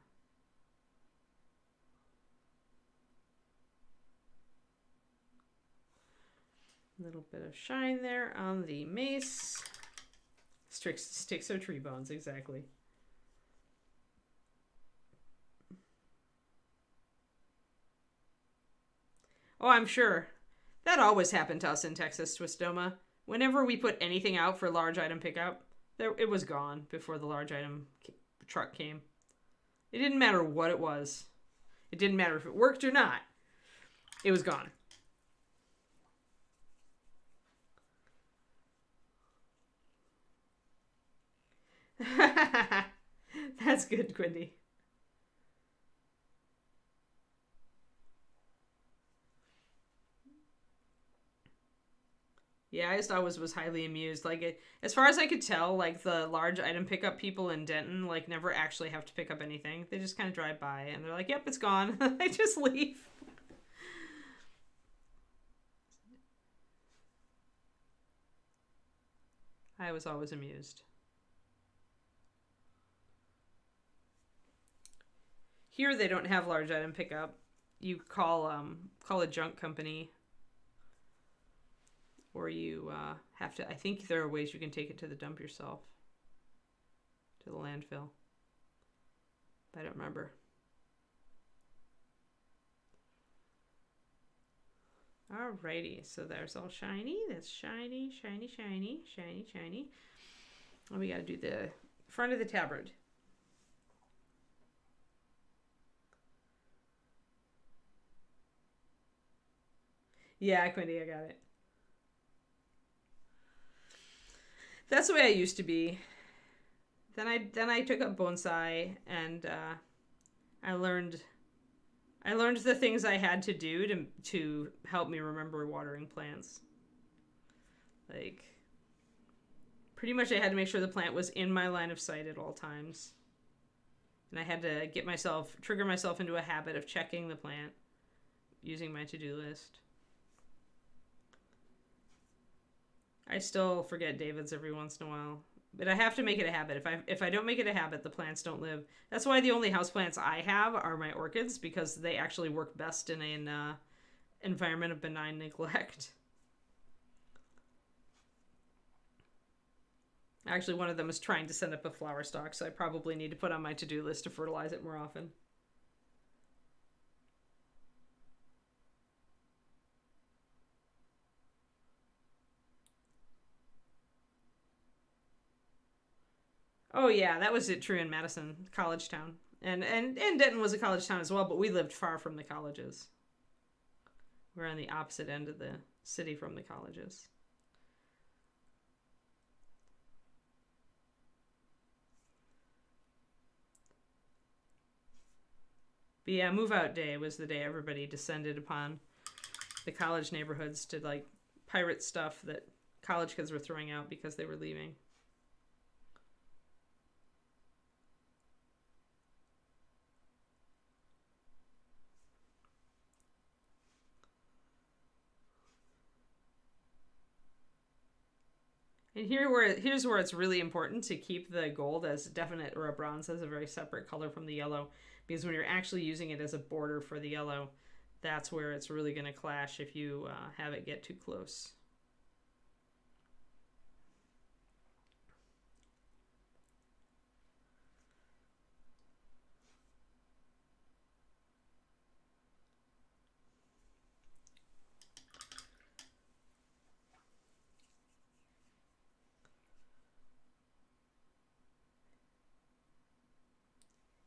A little bit of shine there on the mace. Sticks are tree bones, exactly. Oh, I'm sure. That always happened to us in Texas, Twistoma. Whenever we put anything out for large item pickup, it was gone before the large item truck came. It didn't matter what it was. It didn't matter if it worked or not. It was gone. That's good, Quindy. Yeah, I just always was highly amused. Like, as far as I could tell, like, the large item pickup people in Denton, like, never actually have to pick up anything. They just kind of drive by and they're like, yep, it's gone. They just leave. I was always amused. Here they don't have large item pickup. you call a junk company, or you have to. I think there are ways you can take it to the dump yourself, to the landfill. But I don't remember. Alrighty, so there's all shiny. That's shiny, shiny, shiny, shiny, shiny. And we got to do the front of the tabard. Yeah, Quindy, I got it. That's the way I used to be. Then I took up bonsai, and I learned the things I had to do to help me remember watering plants. Like, pretty much I had to make sure the plant was in my line of sight at all times. And I had to trigger myself into a habit of checking the plant using my to-do list. I still forget David's every once in a while. But I have to make it a habit. If I don't make it a habit, the plants don't live. That's why the only houseplants I have are my orchids, because they actually work best in an environment of benign neglect. Actually, one of them is trying to send up a flower stalk, so I probably need to put on my to-do list to fertilize it more often. Oh yeah, that was it true in Madison, college town. And Denton was a college town as well, but we lived far from the colleges. We're on the opposite end of the city from the colleges. But yeah, move out day was the day everybody descended upon the college neighborhoods to like pirate stuff that college kids were throwing out because they were leaving. And here's where it's really important to keep the gold as definite, or a bronze as a very separate color from the yellow, because when you're actually using it as a border for the yellow, that's where it's really going to clash if you have it get too close.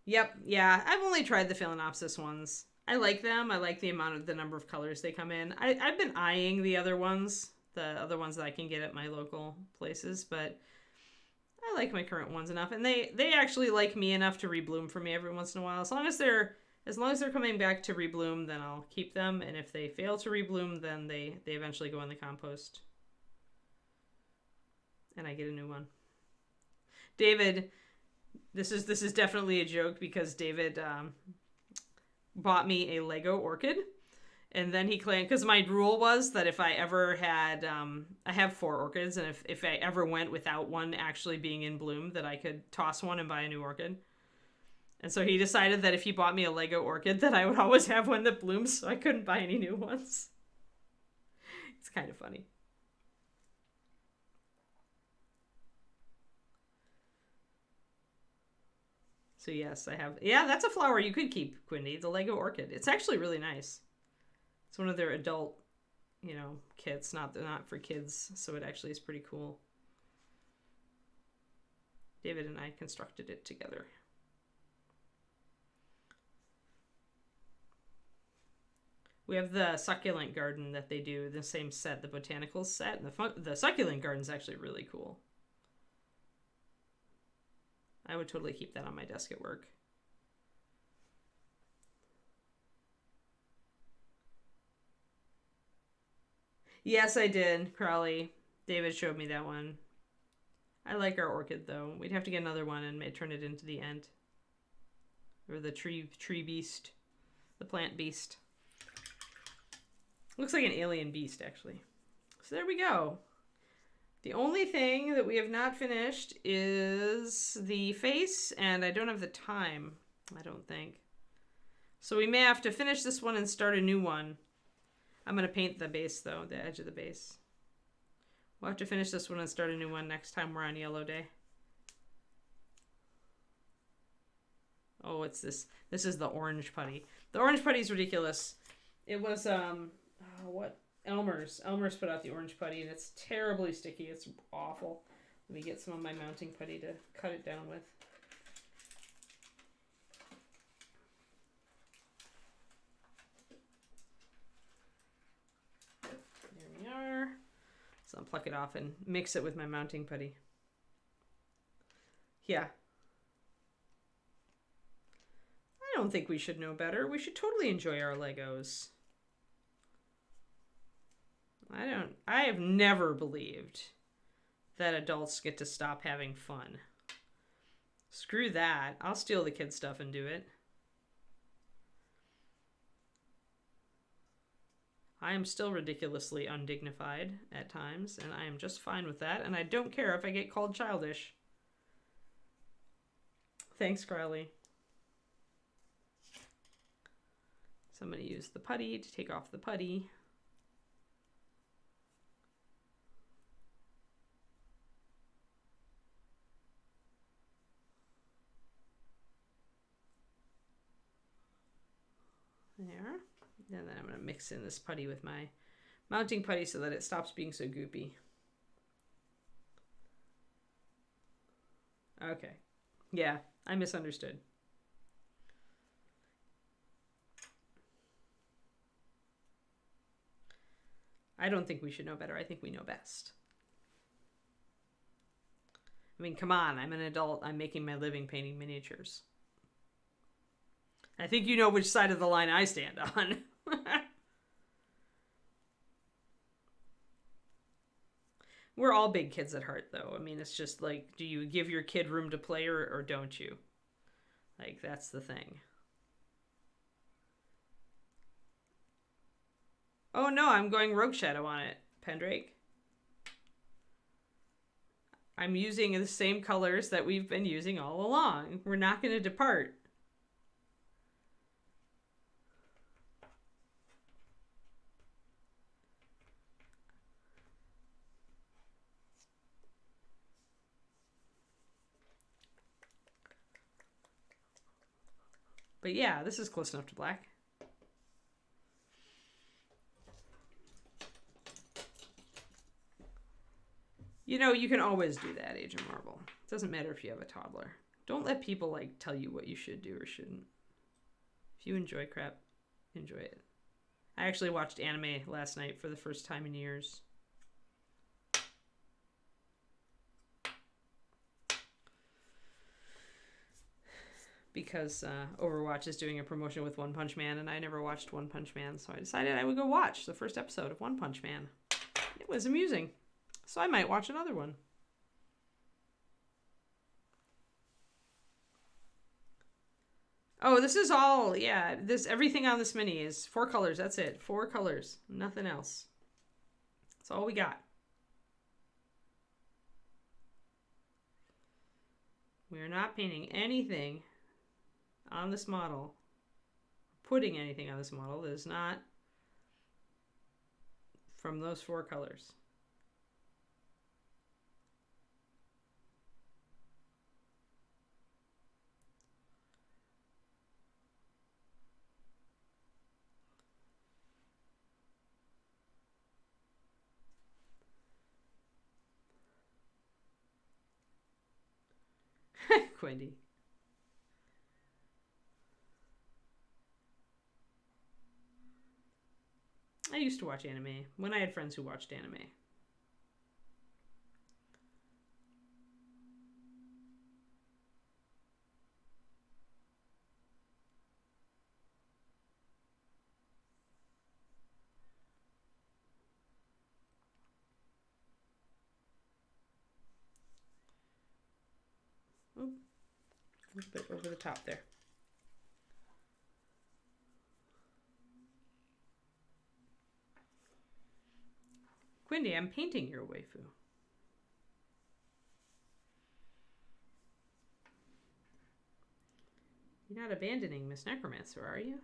Yep, yeah. I've only tried the Phalaenopsis ones. I like them. I like the number of colors they come in. I've been eyeing the other ones that I can get at my local places, but I like my current ones enough, and they actually like me enough to rebloom for me every once in a while. As long as they're coming back to rebloom, then I'll keep them, and if they fail to rebloom, then they eventually go in the compost, and I get a new one. David, this is definitely a joke, because David bought me a Lego orchid, and then he claimed, because my rule was that if I ever had I have 4 orchids, and if I ever went without one actually being in bloom, that I could toss one and buy a new orchid. And so he decided that if he bought me a Lego orchid, that I would always have one that blooms, so I couldn't buy any new ones. It's kind of funny. So yes, I have. Yeah, that's a flower you could keep, Quindy. The Lego orchid. It's actually really nice. It's one of their adult, kits, not for kids. So it actually is pretty cool. David and I constructed it together. We have the succulent garden that they do, the same set, the botanicals set, and the succulent garden is actually really cool. I would totally keep that on my desk at work. Yes, I did, Crowley. David showed me that one. I like our orchid, though. We'd have to get another one and turn it into the ant. Or the tree beast. The plant beast. Looks like an alien beast, actually. So there we go. The only thing that we have not finished is the face, and I don't have the time, I don't think. So we may have to finish this one and start a new one. I'm going to paint the base, though, the edge of the base. We'll have to finish this one and start a new one next time we're on yellow day. Oh, it's this. This is the orange putty. The orange putty is ridiculous. It was, what? Elmer's. Elmer's put out the orange putty, and it's terribly sticky. It's awful. Let me get some of my mounting putty to cut it down with. There we are. So I'll pluck it off and mix it with my mounting putty. Yeah. I don't think we should know better. We should totally enjoy our Legos. I have never believed that adults get to stop having fun. Screw that. I'll steal the kids' stuff and do it. I am still ridiculously undignified at times, and I am just fine with that, and I don't care if I get called childish. Thanks, Crowley. So I'm going to use the putty to take off the putty. There. And then I'm going to mix in this putty with my mounting putty so that it stops being so goopy. Okay. Yeah, I misunderstood. I don't think we should know better. I think we know best. I mean, come on. I'm an adult. I'm making my living painting miniatures. I think you know which side of the line I stand on. We're all big kids at heart, though. I mean, it's just like, do you give your kid room to play or don't you? Like, that's the thing. Oh, no, I'm going Rogue Shadow on it, Pendrake. I'm using the same colors that we've been using all along. We're not going to depart. But yeah, this is close enough to black. You know, you can always do that, Age of Marble. It doesn't matter if you have a toddler. Don't let people, like, tell you what you should do or shouldn't. If you enjoy crap, enjoy it. I actually watched anime last night for the first time in years. Because Overwatch is doing a promotion with One Punch Man, and I never watched One Punch Man, so I decided I would go watch the first episode of One Punch Man. It was amusing, so I might watch another one. Oh, this is all, yeah, everything on this mini is 4 colors, that's it. 4 colors, nothing else. That's all we got. We are not painting anything on this model, putting anything on this model that is not from those 4 colors. Quindy. I used to watch anime when I had friends who watched anime. Oop. A little bit over the top there. Quindy, I'm painting your waifu. You're not abandoning Miss Necromancer, are you?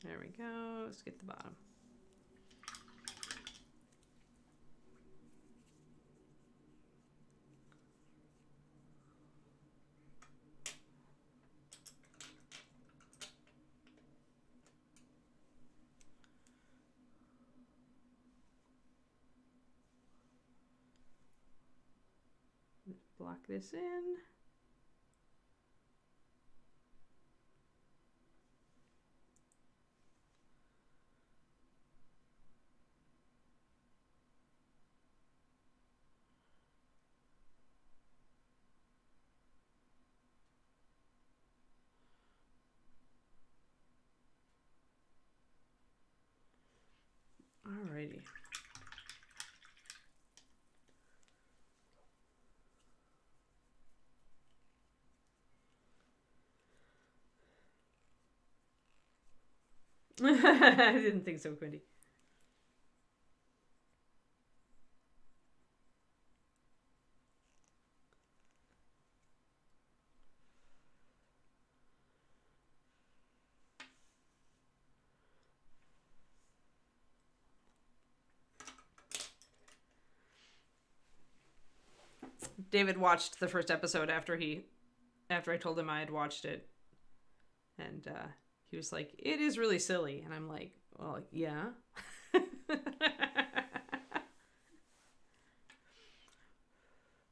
There we go. Let's get the bottom. Block this in. Alrighty. I didn't think so, Quindy. David watched the first episode after I told him I had watched it, and he was like, "It is really silly," and I'm like, "Well, yeah."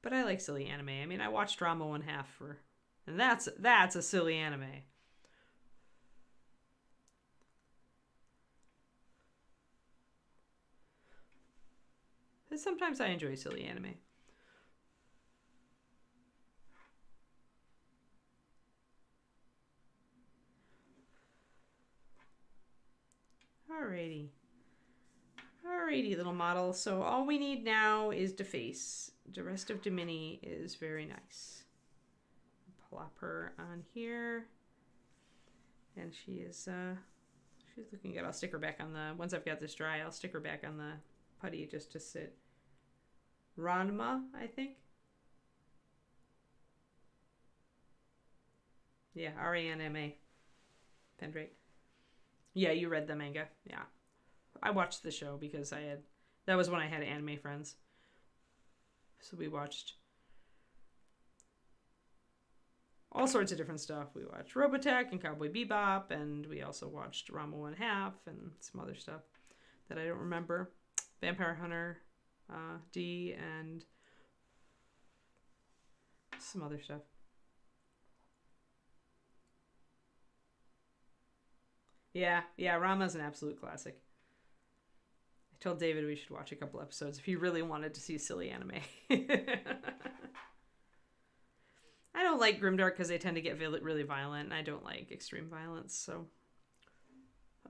But I like silly anime. I mean, I watched Drama 1/2 and that's a silly anime. But sometimes I enjoy silly anime. Alrighty, little model. So all we need now is Deface. The rest of Dimini is very nice. Plop her on here. And she's looking good. I'll stick her back on the, once I've got this dry, I'll stick her back on the putty just to sit. Ranma, I think. Yeah, Ranma. Pendrake. Yeah, you read the manga. Yeah. I watched the show because that was when I had anime friends. So we watched all sorts of different stuff. We watched Robotech and Cowboy Bebop, and we also watched Rama 1/2 and some other stuff that I don't remember. Vampire Hunter D and some other stuff. Yeah, Rama's an absolute classic. I told David we should watch a couple episodes if he really wanted to see silly anime. I don't like Grimdark because they tend to get really violent, and I don't like extreme violence, so...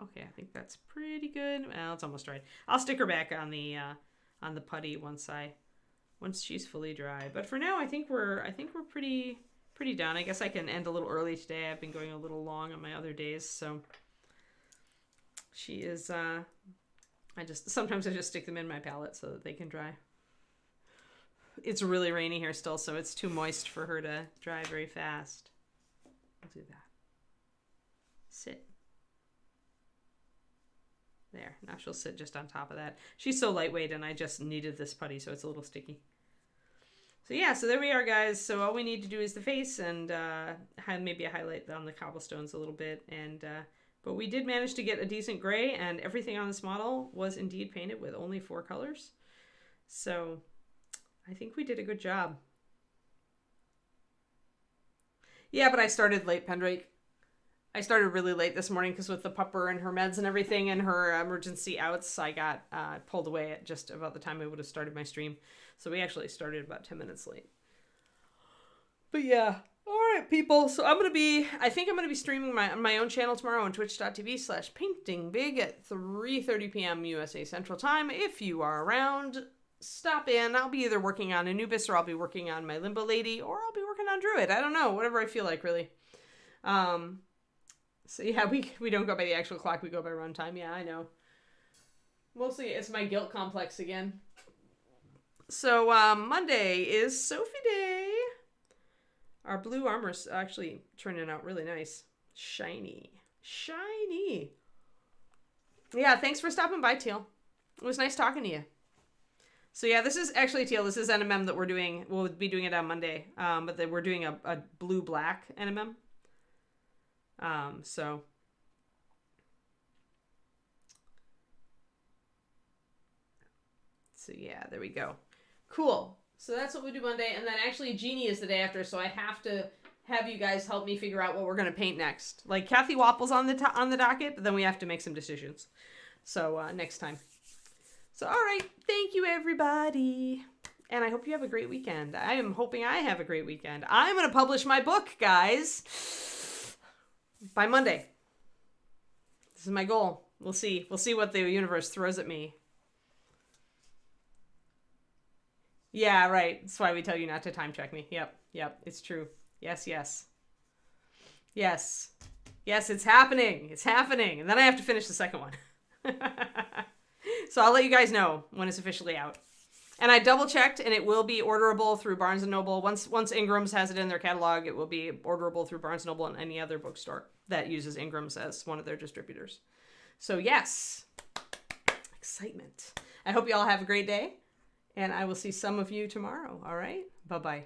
Okay, I think that's pretty good. Well, it's almost dried. I'll stick her back on the putty once she's fully dry. But for now, I think we're pretty done. I guess I can end a little early today. I've been going a little long on my other days, so she is. Sometimes I just stick them in my palette so that they can dry. It's really rainy here still, so it's too moist for her to dry very fast. I'll do that. Sit. There, now she'll sit just on top of that. She's so lightweight, and I just needed this putty, so it's a little sticky. So yeah, so there we are, guys. So all we need to do is the face and maybe a highlight on the cobblestones a little bit. And but we did manage to get a decent gray, and everything on this model was indeed painted with only 4 colors. So I think we did a good job. Yeah, but I started late, Pendrake. I started really late this morning because with the pupper and her meds and everything and her emergency outs, I got pulled away at just about the time I would have started my stream. So we actually started about 10 minutes late. But yeah. All right, people. So I think I'm going to be streaming my own channel tomorrow on twitch.tv/paintingbig at 3:30 p.m. USA Central Time. If you are around, stop in. I'll be either working on Anubis or I'll be working on my Limbo Lady or I'll be working on Druid. I don't know. Whatever I feel like, really. So yeah, we don't go by the actual clock, we go by runtime. Yeah, I know. Mostly it's my guilt complex again. So Monday is Sophie Day. Our blue armor's actually turning out really nice. Shiny. Shiny. Yeah, thanks for stopping by, Teal. It was nice talking to you. So yeah, this is actually, Teal, this is NMM that we're doing. We'll be doing it on Monday. But we're doing a blue-black NMM. So yeah, there we go. Cool. So that's what we do Monday. And then actually Jeannie is the day after. So I have to have you guys help me figure out what we're going to paint next. Like Kathy Wapple's on the docket, but then we have to make some decisions. So next time. So, all right. Thank you, everybody. And I hope you have a great weekend. I am hoping I have a great weekend. I'm going to publish my book, guys, by Monday. This is my goal. We'll see. We'll see what the universe throws at me. Yeah, right. That's why we tell you not to time check me. Yep. It's true. Yes. Yes, it's happening. It's happening. And then I have to finish the second one. So I'll let you guys know when it's officially out. And I double checked, and it will be orderable through Barnes & Noble. Once Ingram's has it in their catalog, it will be orderable through Barnes & Noble and any other bookstore that uses Ingram's as one of their distributors. So yes, excitement. I hope you all have a great day, and I will see some of you tomorrow. All right? Bye-bye.